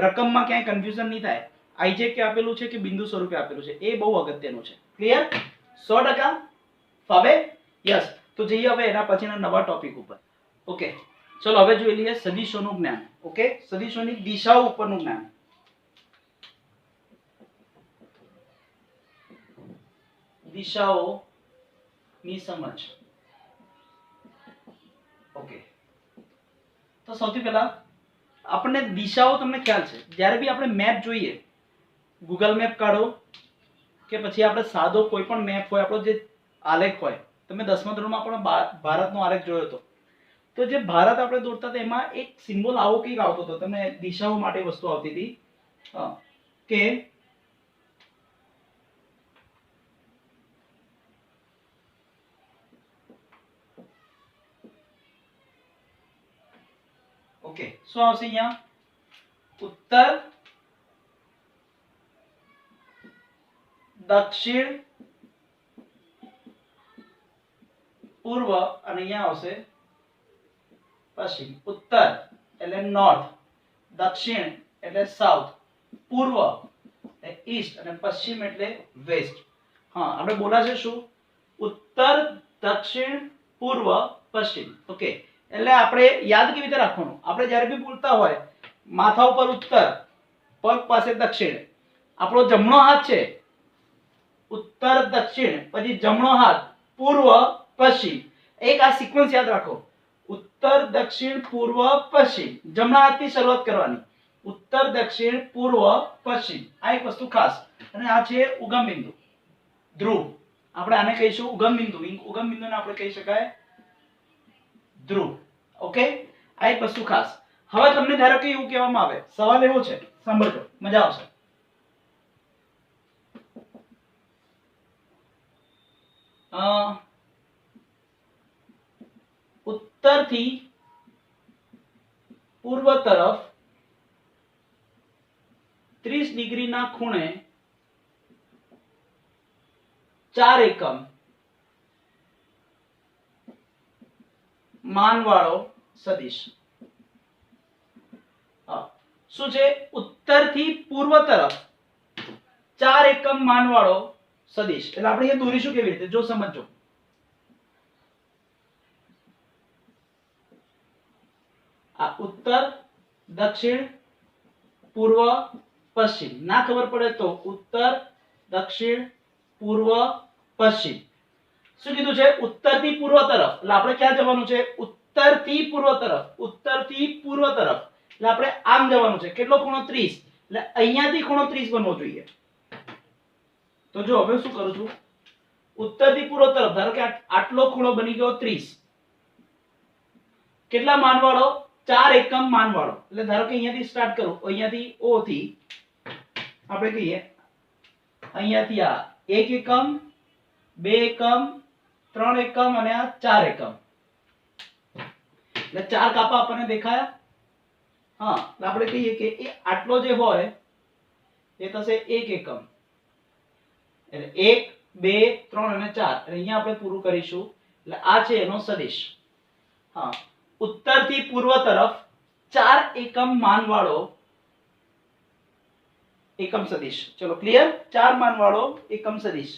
રકમમાં ક્યાંય કન્ફ્યુઝન નહીં થાય. ij કે આપેલું છે કે બિંદુ સ્વરૂપે આપેલું છે એ બહુ અગત્યનું છે. ક્લિયર? 100% ફાવે? યસ. તો જઈએ હવે એના પછીના નવા ટોપિક ઉપર. ઓકે, ચલો હવે જોઈ લઈએ સદિશોનું જ્ઞાન. ઓકે, સદિશોની દિશાઓ ઉપરનું જ્ઞાન. દિશાઓ ની સમજ. ઓકે, તો સૌથી પહેલા આપણને દિશાઓ, તમને ખ્યાલ છે જ્યારે બી આપણે મેપ જોઈએ, ગૂગલ મેપ કાઢો કે પછી આપણે સાદો કોઈ પણ મેપ હોય, આપણો જે આલેખ હોય, તમે 10મા ધોરણમાં પણ ભારતનો આલેખ જોયો હતો, તો જે ભારત આપણે દોરતા હતા એમાં એક સિમ્બોલ આવો કંઈક આવતો હતો. તમને દિશાઓ માટે વસ્તુ આવતી હતી કે ઓકે, શું આવશે અહીંયા? ઉત્તર, દક્ષિણ, પૂર્વ અને અહીંયા આવશે પશ્ચિમ. ઉત્તર એટલે નોર્થ, દક્ષિણ એટલે સાઉથ, પૂર્વ એટલે ઈસ્ટ અને પશ્ચિમ એટલે વેસ્ટ. હા, આપણે બોલાશે શું? ઉત્તર, દક્ષિણ, પૂર્વ, પશ્ચિમ. ઓકે, એટલે આપણે યાદ કેવી રીતે રાખવાનું? આપણે જ્યારે બી બોલતા હોય, માથા ઉપર ઉત્તર, પગ પાસે દક્ષિણ, આપણો જમણો હાથ છે ઉત્તર દક્ષિણ, પછી જમણો હાથ પૂર્વ પશ્ચિમ. એક આ સિક્વન્સ યાદ રાખો. ઉત્તર, દક્ષિણ, પૂર્વ, પશ્ચિમ. જમણા હાથથી શરૂઆત કરવાની. ઉત્તર, દક્ષિણ, પૂર્વ, પશ્ચિમ. આ એક વસ્તુ ખાસ. અને આ છે ઉગમ બિંદુ, ધ્રુવ. આપણે આને કહીશું ઉગમ બિંદુ. ઉગમ બિંદુને આપણે કહી શકાય ધ્રુવ. ઓકે, આ એક વસ્તુ ખાસ. હવે તમને ધારો કે એવું કહેવામાં આવે, સવાલ એવો છે, સાંભળજો, મજા આવશે. ઉત્તરથી પૂર્વ તરફ 30 ડિગ્રીના ખૂણે 4 એકમ માનવાળો સદિશ. શું છે? ઉત્તરથી પૂર્વ તરફ 4 એકમ માનવાળો સદિશ. એટલે આપણે એ દોરીશું કેવી રીતે? જો સમજો. આ ઉત્તર, દક્ષિણ, પૂર્વ, પશ્ચિમ. ના ખબર પડે તો ઉત્તર, દક્ષિણ, પૂર્વ, પશ્ચિમ. શું કીધું છે? ઉત્તરથી પૂર્વ તરફ. એટલે આપણે ક્યાં જવાનું છે? ઉત્તરથી પૂર્વ તરફ. ઉત્તરથી પૂર્વ તરફ એટલે આપણે આમ જવાનું છે. કેટલો ખૂણો? 30. એટલે અહીંયાથી ખૂણો 30 બનવો જોઈએ. તો જો હવે શું કરું છું? ઉત્તરથી પૂર્વ તરફ ધારો કે આટલો ખૂણો બની ગયો 30. કેટલા માનવાળો? 4 એકમ માનવાળો. એટલે ધારો કે અહીંયાથી સ્ટાર્ટ કરું. અહીંયાથી O થી આપણે કહીએ અહીંયાથી આ 1 એકમ, 2 એકમ, 3 એકમ અને આ 4 એકમ. એટલે 4 કાપા આપણને દેખાયા. હા, એટલે આપણે કહીએ કે એ આટલો જે હોય એ થશે 1 એકમ. એટલે 1, 2, 3 અને 4. એટલે અહીંયા આપણે પૂરું કરીશું. એટલે આ છે એનો સદિશ. હા, ઉત્તરથી પૂર્વ તરફ 4 એકમ માનવાળો એકમ સદિશ. ચલો ક્લિયર? 4 માનવાળો એકમ સદિશ.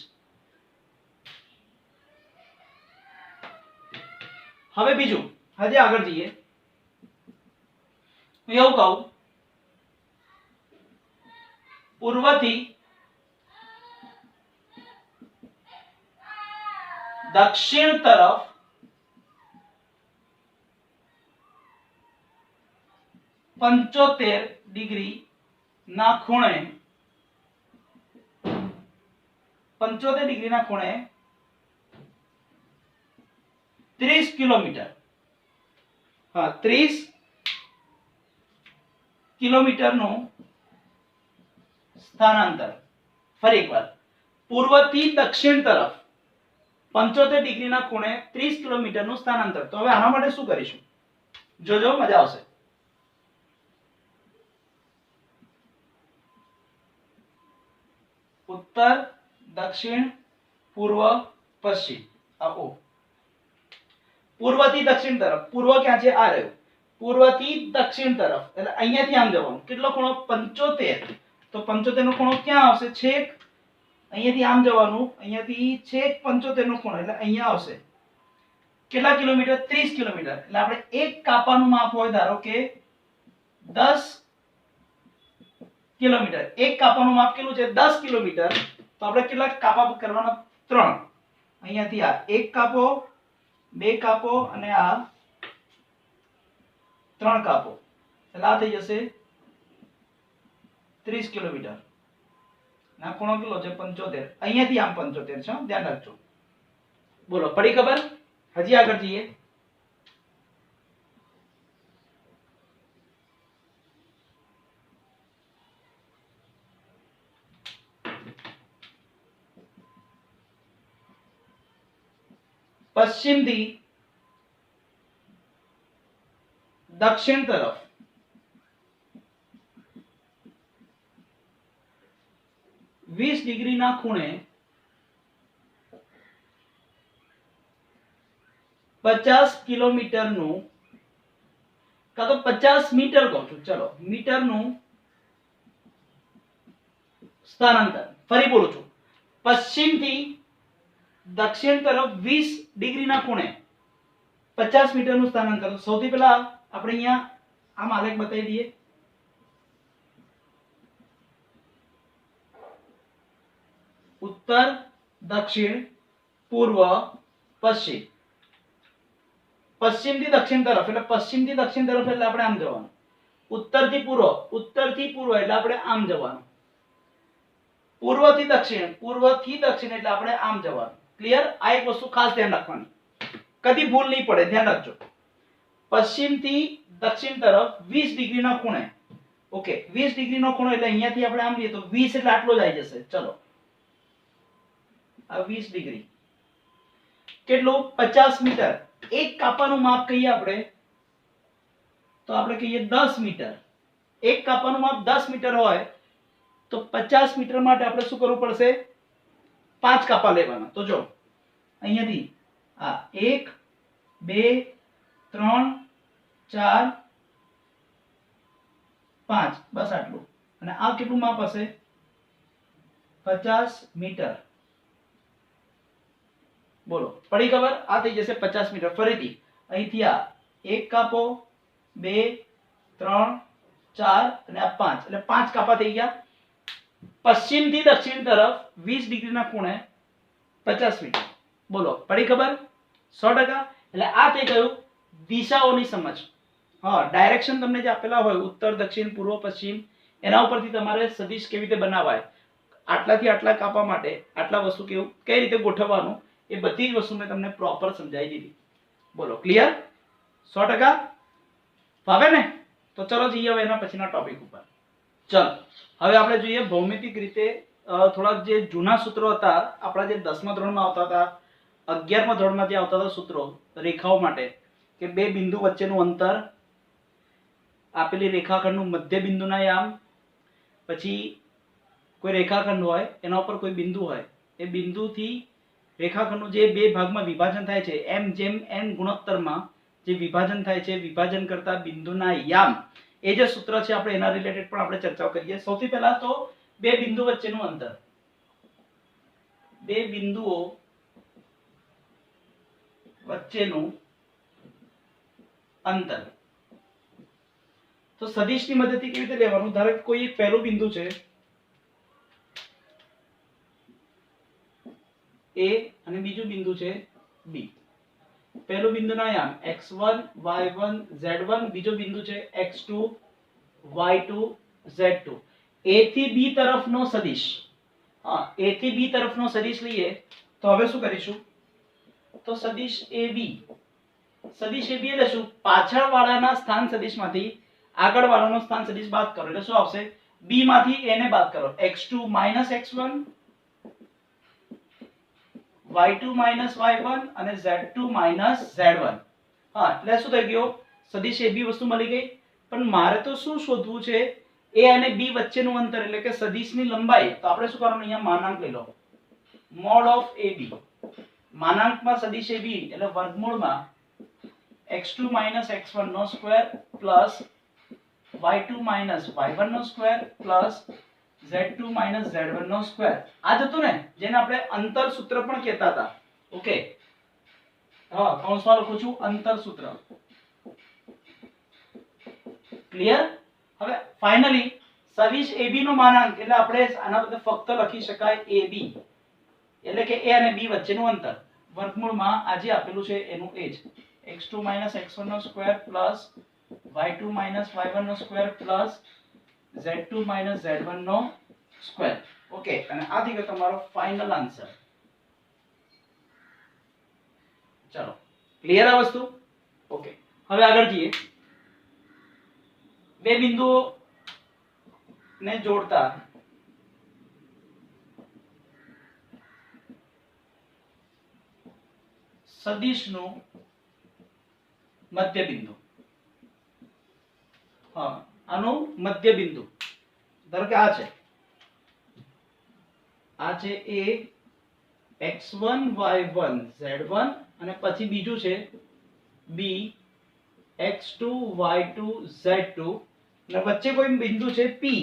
હવે બીજું, હજી આગળ જઈએ. હું એવું કહું, પૂર્વથી દક્ષિણ તરફ 75 ડિગ્રી ના ખૂણે 75 ડિગ્રીના ખૂણે 30 કિલોમીટર. હા, 30 કિલોમીટરનું સ્થાનાંતર. ફરી એકવાર, પૂર્વથી દક્ષિણ તરફ 75 ડિગ્રીના ખૂણે 30 કિલોમીટરનું સ્થાનાંતર. તો હવે આના માટે શું કરીશું? જોજો, મજા આવશે. ઉત્તર, દક્ષિણ, પૂર્વ, પશ્ચિમ. આ O. પૂર્વથી દક્ષિણ તરફ. પૂર્વ ક્યાં છે? આ રહ્યું. પૂર્વથી દક્ષિણ તરફ એટલે અહીંયાથી આમ જવાનું. કેટલો ખૂણો? 75. તો 75 નો ખૂણો ક્યાં આવશે? છેક અહીંયાથી આમ જવાનું. અહીંયાથી છેક 75 નો ખૂણો એટલે અહીંયા આવશે. કેટલા કિલોમીટર? 30 કિલોમીટર. એટલે આપણે એક કાપાનું માપ હોય ધારો કે 10 કિલોમીટર. એક કાપાનું માપ કેટલું છે? 10 કિલોમીટર. તો આપણે કેટલા કાપા કરવાના? 3. અહીંયાથી આ એક કાપો, 2 કાપો અને આ 3 કાપો. એટલે આ થઈ જશે 30 કિલોમીટર. ના ખૂણો કેટલો છે? 75. અહીંયાથી આમ 75 છે, ધ્યાન રાખજો. બોલો, પડી ખબર? હજી આગળ જઈએ. પશ્ચિમથી દક્ષિણ તરફ 20 ડિગ્રીના ખૂણે 50 કિલોમીટરનું, કાં તો 50 મીટર કહું છું, ચલો મીટરનું સ્થાનાંતર. ફરી બોલું છું, પશ્ચિમથી દક્ષિણ તરફ 20 ડિગ્રીના ખૂણે 50 મીટરનું સ્થાનાંતર. સૌથી પહેલા આપણે અહીંયા આમ આલેખ બતાવી દઈએ. ઉત્તર, દક્ષિણ, પૂર્વ, પશ્ચિમ. પશ્ચિમથી દક્ષિણ તરફ એટલે પશ્ચિમથી દક્ષિણ તરફ એટલે આપણે આમ જવાનું. ઉત્તરથી પૂર્વ, ઉત્તરથી પૂર્વ એટલે આપણે આમ જવાનું. પૂર્વથી દક્ષિણ, પૂર્વથી દક્ષિણ એટલે આપણે આમ જવાનું. ક્લિયર? આ એક વસ્તુ ખાસ ધ્યાન રાખવાની, કદી ભૂલ નહીં પડે, ધ્યાન રાખજો. પશ્ચિમથી દક્ષિણ તરફ 20 ડિગ્રીના ખૂણે. ઓકે, 20 ડિગ્રીનો ખૂણો એટલે અહીંયાથી આપણે આમ લઈએ તો 20 એટલે આટલો જ આવી જશે. ચલો, આ 20 ડિગ્રી કેટલું? 50 મીટર. એક કાપાનું માપ કહીએ આપણે તો આપણે કહીએ 10 મીટર. એક કાપાનું માપ 10 મીટર હોય તો 50 મીટર માટે આપણે શું કરવું પડશે? 5 કાપા લેવાના. તો જો અહીંયાથી આ 1, 2, 3 4 5 બસ આટલું અને આ કેટલું માપ હશે 50 મીટર બોલો પડી ખબર આ થઈ જશે 50 મીટર ફરીથી અહીંથી આ એક કાપો 2 3 4 અને આ 5 એટલે 5 કાપા થઈ ગયા પશ્ચિમ થી દક્ષિણ તરફ 20 ડિગ્રીના ખૂણે 50 મીટર બોલો પડી ખબર 100% એટલે આ થઈ ગયું દિશાઓની સમજ હા ડાયરેક્શન તમને જે આપેલા હોય ઉત્તર દક્ષિણ પૂર્વ પશ્ચિમ એના ઉપરથી તમારે સદિશ કેવી રીતે બનાવાય આટલાથી આટલા કાપવા માટે આટલા વસ્તુ કેવું કઈ રીતે ગોઠવવાનું એ બધી જ વસ્તુ મેં તમને પ્રોપર સમજાવી દીધી બોલો ક્લિયર 100% ફાવે ને તો ચલો જઈએ હવે એના પછીના ટોપિક ઉપર ચલો હવે આપણે જોઈએ ભૌમિતિક રીતે થોડાક જે જૂના સૂત્રો હતા આપણા જે 10મા ધોરણમાં આવતા હતા 11મા ધોરણમાં જે આવતા હતા સૂત્રો રેખાઓ માટે કે બે બિંદુ વચ્ચેનું અંતર આપેલી રેખાખંડનું મધ્ય બિંદુના યામ પછી કોઈ રેખાખંડ હોય એના ઉપર કોઈ બિંદુ હોય એ બિંદુથી રેખાખંડનું જે બે ભાગમાં વિભાજન થાય છે m જેમ n ગુણોત્તરમાં જે વિભાજન થાય છે વિભાજન કરતા બિંદુના યામ એ જે સૂત્ર છે આપણે એના રિલેટેડ પણ આપણે ચર્ચા કરીએ સૌથી પહેલા તો બે બિંદુ વચ્ચેનું અંતર બે બિંદુઓ વચ્ચેનું અંતર તો સદિશની મદદથી કેવી રીતે લેવાનું ધારો કે કોઈ એક પહેલું બિંદુ છે a અને બીજું બિંદુ છે b પહેલું બિંદુના યામ x1 y1 z1 બીજો બિંદુ છે x2 y2 z2 a થી b તરફનો સદિશ હા a થી b તરફનો સદિશ લઈએ તો હવે શું કરીશું તો સદિશ ab એટલે શું પાછળ વાળાના સ્થાન સદિશમાંથી આગળ વાળાનો સ્થાન સદિશ બાદ કરો એટલે શું આવશે b માંથી a ને બાદ કરો x2 x1 y2 y1 અને z2 z1 હા એટલે શું થઈ ગયો સદિશ ab વસ્તુ મળી ગઈ પણ મારે તો શું શોધવું છે a અને b વચ્ચેનું અંતર એટલે કે સદિશની લંબાઈ તો આપણે શું કરવાનું અહીંયા માનાંક લઈ લો મોડ ઓફ ab માનાંકમાં સદિશ ab એટલે વર્ગમૂળમાં x2 x1 નો સ્ક્વેર પ્લસ y2 y1 નો સ્ક્વેર પ્લસ z2 z1 નો સ્ક્વેર આ જ હતું ને જેને આપણે અંતર સૂત્ર પણ કહેતા હતા ઓકે હા કૌંસમાં લખું છું અંતર સૂત્ર ક્લિયર હવે ફાઇનલી સદિશ ab નો માનાંક એટલે આપણે આના બદલે ફક્ત લખી શકાય ab એટલે કે a અને b વચ્ચેનું અંતર વર્ગમૂળમાં આ જે આપેલું છે એનું એ જ x2 x1 નો સ્ક્વેર પ્લસ y2 y1 નો સ્ક્વેર પ્લસ z2 z1 નો સ્ક્વેર ઓકે અને આ થઈ ગયો તમારો ફાઇનલ આન્સર ચલો ક્લિયર આ વસ્તુ ઓકે હવે આગળ જઈએ બે બિંદુઓ ને જોડતા સદિશનું મધ્ય બિંદુ હા આનું મધ્ય બિંદુ ધારો કે આ છે a x1 y1 z1 અને પછી બીજું છે b x2 y2 z2 અને વચ્ચે કોઈ બિંદુ છે p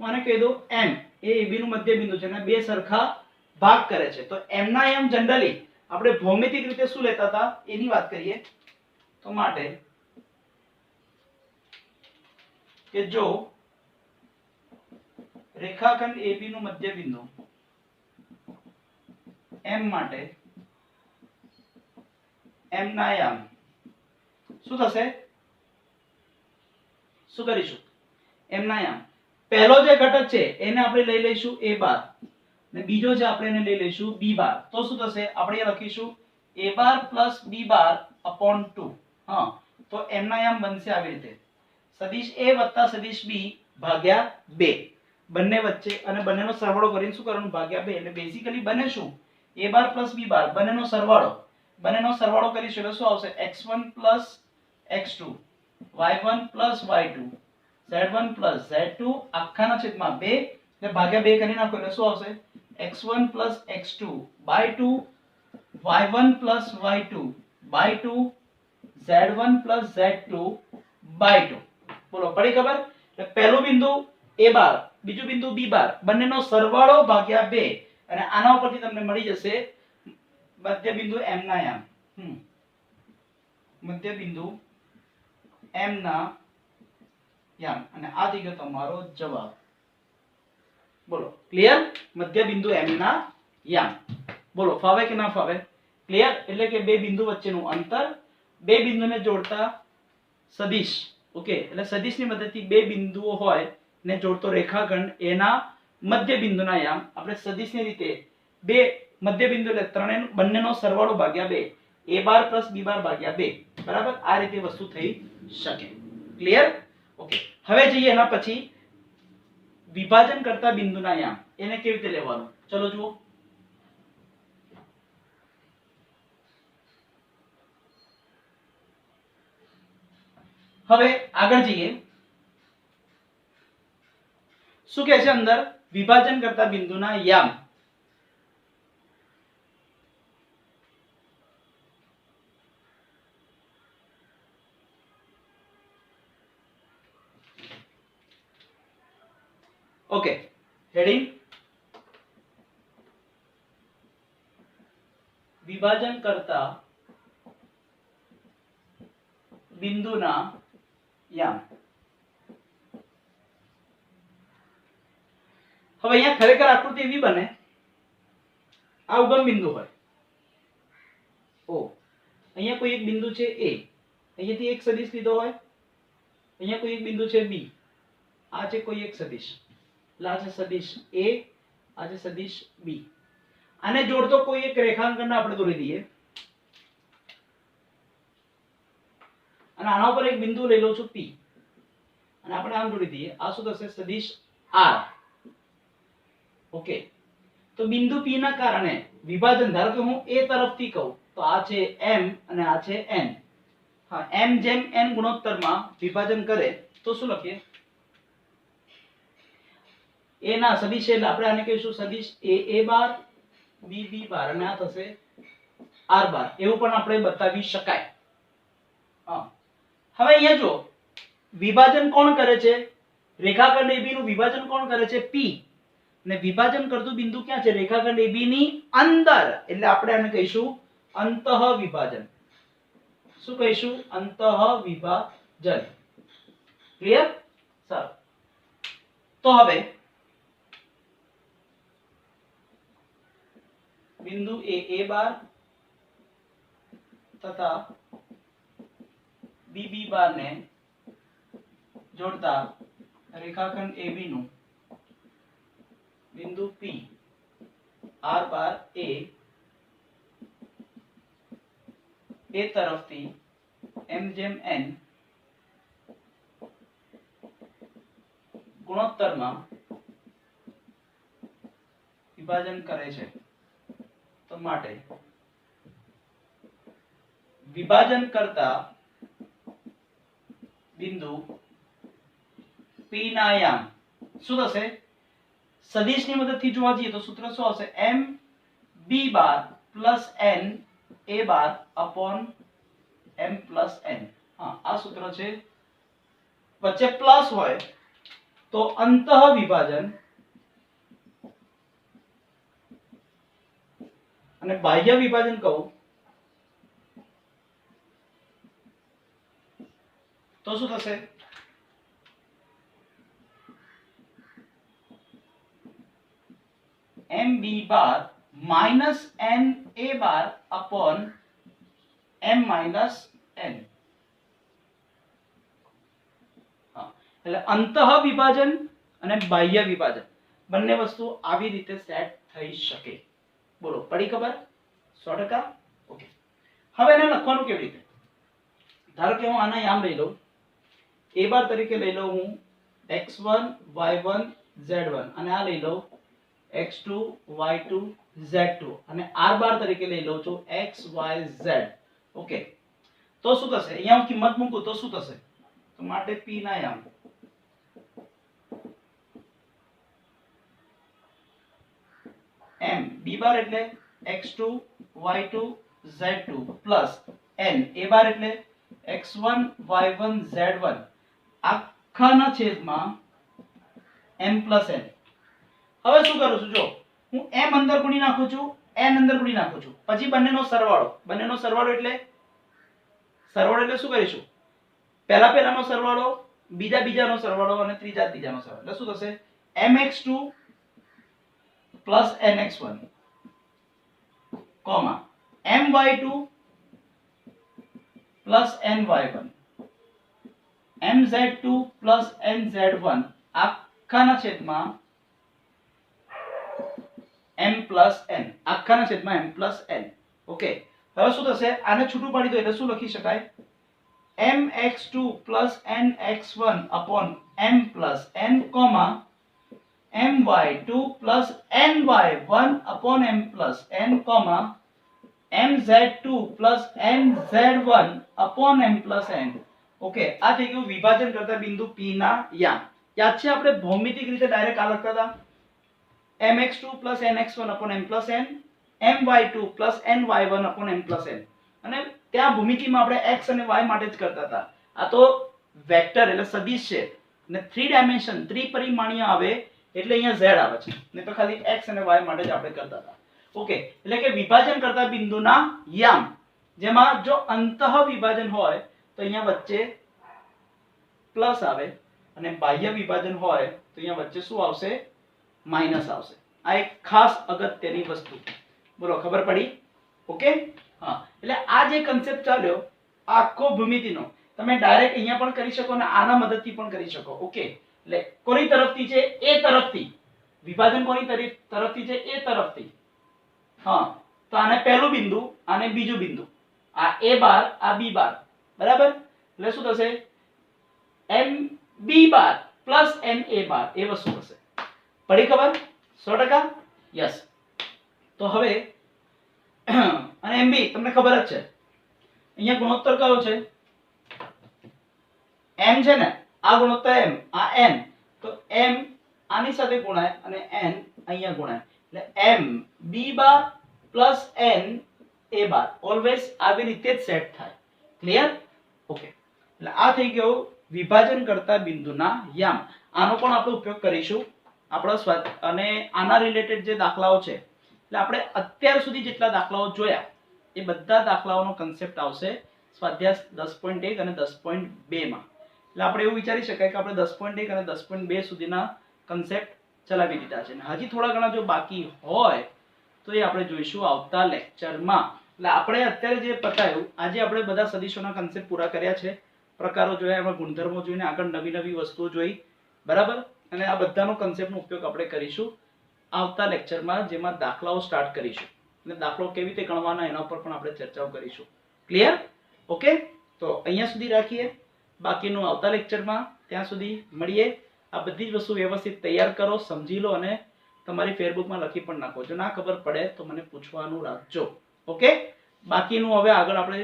હું આને કહી દઉં m એ ab નું મધ્ય બિંદુ છે અને બે સરખા ભાગ કરે છે તો m ના m જનરલી આપણે ભૌમિતિક રીતે શું લેતા હતા એની વાત કરીએ તો માટે કે જો રેખાખંડ AB નું મધ્ય બિંદુ M માટે M ના યામ શું થશે શું કરીશું M ના યામ પહેલો જે ઘટક છે એને આપણે લઈ લઈશું a બાર અને બીજો જે આપણે એને લઈ લઈશું b બાર તો શું થશે આપણે લખીશું a bar plus b bar upon 2 હા તો M ના યામ બનશે આવી રીતે સદિશ a વત્તા સદિશ b ભાગ્યા 2 બંને વચ્ચે અને બંનેનો સરવાળો કરીને શું કરવાનું ભાગ્યા 2 એટલે બેઝિકલી બને શું a બાર પ્લસ b બાર બંનેનો સરવાળો કરીશું એટલે શું આવશે x1 plus x2 y1 plus y2 z1 plus z2 આખાના છેદમાં 2 એટલે ભાગ્યા 2 કરી નાખો એટલે શું આવશે x1 plus x2 by 2 y1 plus y2 by 2 z1 plus z2 by 2. બોલો પડી ખબર? એટલે પહેલું બિંદુ a બાર, બીજું બિંદુ b બાર, બંનેનો સરવાળો ભાગ્યા 2 અને આના ઉપરથી તમને મળી જશે મધ્ય બિંદુ m ના યામ. મધ્ય બિંદુ m ના યામ અને આ થઈ ગયો તમારો જવાબ. બોલો ક્લિયર? મધ્ય બિંદુ m ના યામ. બોલો ફાવે કે ના ફાવે? ક્લિયર? એટલે કે બે બિંદુ વચ્ચેનું અંતર, બે બિંદુને જોડતા સદિશ. ઓકે, એટલે સદિશની મદદથી બે બિંદુઓ હોય ને જોડતો રેખાખંડ એના મધ્ય બિંદુના યામ આપણે સદિશની રીતે બે મધ્ય બિંદુ એટલે ત્રણેય બંનેનો સરવાળો ભાગ્યા 2 a બાર પ્લસ b બાર ભાગ્યા 2. બરાબર? આ રીતે વસ્તુ થઈ શકે. ક્લિયર? ઓકે, હવે જઈએ એના પછી વિભાજન કરતા બિંદુના યામ એને કેવી રીતે લેવાનું? ચલો જુઓ. હવે આગળ જઈએ. શું કહે છે અંદર? વિભાજન કરતા બિંદુના યામ. ઓકે, હેડિંગ વિભાજન કરતા બિંદુના યામ. હવે અહીંયા ખરેખર આકૃતિ એવી બને, આ ઉગમ બિંદુ હોય ઓ, અહીંયા કોઈ એક બિંદુ છે a, અહીંયાથી એક સદિશ લીધો હોય, અહીંયા કોઈ એક બિંદુ છે b, આ છે કોઈ એક સદિશ, એટલે આ છે સદિશ a, આ છે સદિશ b. આને જોડતો કોઈ એક રેખાંકન આપણે દોરી દઈએ અને આના ઉપર એક બિંદુ લઈ લઉં છું p અને આપણે આમ જોડી દઈએ. આ શું થશે? સદિશ r. ઓકે, તો બિંદુ p ના કારણે વિભાજન, ધારો કે હું a તરફથી કહું તો આ છે m અને આ છે n. હા, m જેમ n ગુણોત્તરમાં વિભાજન કરે તો શું લખીએ? a ના સદિશ એટલે આપણે આને કહીશું સદિશ a બાર b b બાર અને આ થશે r બાર. એવું પણ આપણે બતાવી શકાય. હા, હવે અહીંયા જો વિભાજન કોણ કરે છે? રેખાખંડ AB નું વિભાજન કોણ કરે છે? P. ને વિભાજન કરતું બિંદુ ક્યાં છે? રેખાખંડ AB ની અંદર. એટલે આપણે આને કહીશું અંતઃ વિભાજન. શું કહીશું? અંતઃ વિભાજન. ક્લિયર? સારું. તો હવે બિંદુ A બાર તથા B બાર ને જોડતા રેખાખંડ AB નું બિંદુ P R બાર A તરફથી m જેમ n ગુણોત્તરમાં વિભાજન કરે છે. તો માટે વિભાજન કરતા બિંદુ P ના યામ શું થશે? સદિશની મદદથી જોવા જઈએ તો સૂત્ર શું આવશે? m b bar plus n a bar upon m plus n. હા, આ સૂત્ર છે. વચ્ચે પ્લસ હોય તો અંતઃ વિભાજન અને બાહ્ય વિભાજન કહું તો શું થશે? m b bar minus n a bar upon m minus n. એટલે અંતઃ વિભાજન અને બાહ્ય વિભાજન બંને વસ્તુ આવી રીતે સેટ થઈ શકે. બોલો પડી ખબર? 100%. ઓકે, હવે એને લખવાનું કેવી રીતે? ધારો કે હું આના યામ લઈ લઉં, a બાર તરીકે લઈ લઉં હું x1 y1 z1 અને આ લઈ લઉં x2 y2 z2 અને r બાર તરીકે લઈ લઉં છું x y z. ઓકે, તો શું થશે? અહીંયા હું કિંમત મૂકું તો શું થશે? તો માટે p ના યામ m b બાર એટલે x2 y2 z2 plus n a બાર એટલે x1 y1 z1 આખાના છેદમાં m plus n. હવે શું કરું છું જો હું m અંદર ગુણી નાખું છું n અંદર ગુણી નાખું છું પછી બંનેનો સરવાળો એટલે શું કરીશું પહેલા પહેલાનો સરવાળો બીજાનો સરવાળો અને ત્રીજાનો સરવાળો એટલે શું થશે mx2 plus nx1 comma my2 plus ny1 mz2 plus nz1 આખાના છેદમાં m plus n આખાના છેદમાં m plus n. ઓકે હવે શું થશે આને છૂટું પાડી દો એટલે શું લખી શકાય mx2 plus nx1 upon m plus n comma my2 plus ny1 upon m plus n comma mz2 plus nz1 upon m plus n. Okay આ થઈ ગયું વિભાજન કરતા બિંદુ P ના યામ. યાદ છે આપણે ભૌમિતિક રીતે ડાયરેક્ટ આ લખતા હતા mx2 plus nx1 upon m plus n my2 plus ny1 upon m plus n. અને ત્યાં ભૂમિતિમાં આપણે x અને y માટે જ કરતા હતા. આ તો વેક્ટર એટલે સદિશ છે અને 3 ડાયમેન્શન ત્રિપરિમાણીય આવે એટલે અહીંયા z આવે છે ને તો ખાલી x અને y માટે જ આપણે કરતા હતા. ઓકે એટલે કે વિભાજન કરતા બિંદુના યામ જેમાં જો અંતઃ વિભાજન હોય તો અહીંયા વચ્ચે પ્લસ આવે અને બાહ્ય વિભાજન હોય તો અહીંયા વચ્ચે શું આવશે માઈનસ આવશે. આ એક ખાસ અગત્યની વસ્તુ. બોલો ખબર પડી? ઓકે હા એટલે આ જે કન્સેપ્ટ ચાલ્યો આખો ભૂમિતિનો તમે ડાયરેક્ટ અહીંયા પણ કરી શકો અને આના મદદથી પણ કરી શકો. ઓકે એટલે કોની તરફથી છે એ તરફથી વિભાજન કોની તરફથી છે એ તરફથી. હા તો આને પહેલું બિંદુ આને બીજું બિંદુ આ a બાર આ b બાર બરાબર એટલે શું થશે m b bar plus n a બાર એ વસ્તુ થશે. પડી ખબર 100%? યસ. તો હવે અને mb તમને ખબર જ છે અહીંયા ગુણોત્તર કયો છે m છે ને આ ગુણોત્તર m આ n તો m આની સાથે ગુણાય અને n અહીંયા ગુણાય એટલે m b bar plus n a bar always આવી રીતે જ સેટ થાય. ક્લિયર? ઓકે એટલે આ થઈ ગયો વિભાજન કરતા બિંદુના યામ. આનો પણ આપણે ઉપયોગ કરીશું આપણા અને આના રિલેટેડ જે દાખલાઓ છે એટલે આપણે અત્યાર સુધી જેટલા દાખલાઓ જોયા એ બધા દાખલાઓનો કન્સેપ્ટ આવશે સ્વાધ્યાય 10.1 અને 10.2 માં. એટલે આપણે એવું વિચારી શકાય કે આપણે 10.1 અને 10.2 સુધીના કન્સેપ્ટ ચલાવી દીધા છે અને હજી થોડા ઘણા જો બાકી હોય તો એ આપણે જોઈશું આવતા લેક્ચરમાં. એટલે આપણે અત્યારે જે પતાયું આજે આપણે બધા સદિશોના કન્સેપ્ટ પૂરા કર્યા છે, પ્રકારો જોયા, એમાં ગુણધર્મો જોઈને આગળ નવી નવી વસ્તુઓ જોઈ બરાબર. અને આ બધાનો કન્સેપ્ટનો ઉપયોગ આપણે કરીશું આવતા લેક્ચરમાં જેમાં દાખલાઓ સ્ટાર્ટ કરીશું અને દાખલો કેવી રીતે ગણવાના એના પર પણ આપણે ચર્ચાઓ કરીશું. ક્લિયર? ઓકે તો અહીંયા સુધી રાખીએ, બાકીનું આવતા લેક્ચરમાં. ત્યાં સુધી મળીએ. આ બધી જ વસ્તુ વ્યવસ્થિત તૈયાર કરો, સમજી લો અને તમારી ફેસબુકમાં લખી પણ નાખો. જો ના ખબર પડે તો મને પૂછવાનું રાખજો. ઓકે બાકીનું હવે આગળ આપણે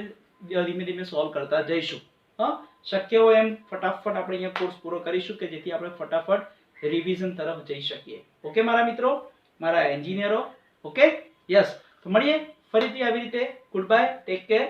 ધીમે ધીમે સોલ્વ કરતા જઈશું. હા શક્ય હોય એમ ફટાફટ આપણે અહીંયા કોર્સ પૂરો કરીશું કે જેથી આપણે ફટાફટ રિવિઝન તરફ જઈ શકીએ. ઓકે મારા મિત્રો, મારા એન્જિનિયરો. Okay yes. તો મળીએ ફરીથી આવી રીતે. Good bye, take care.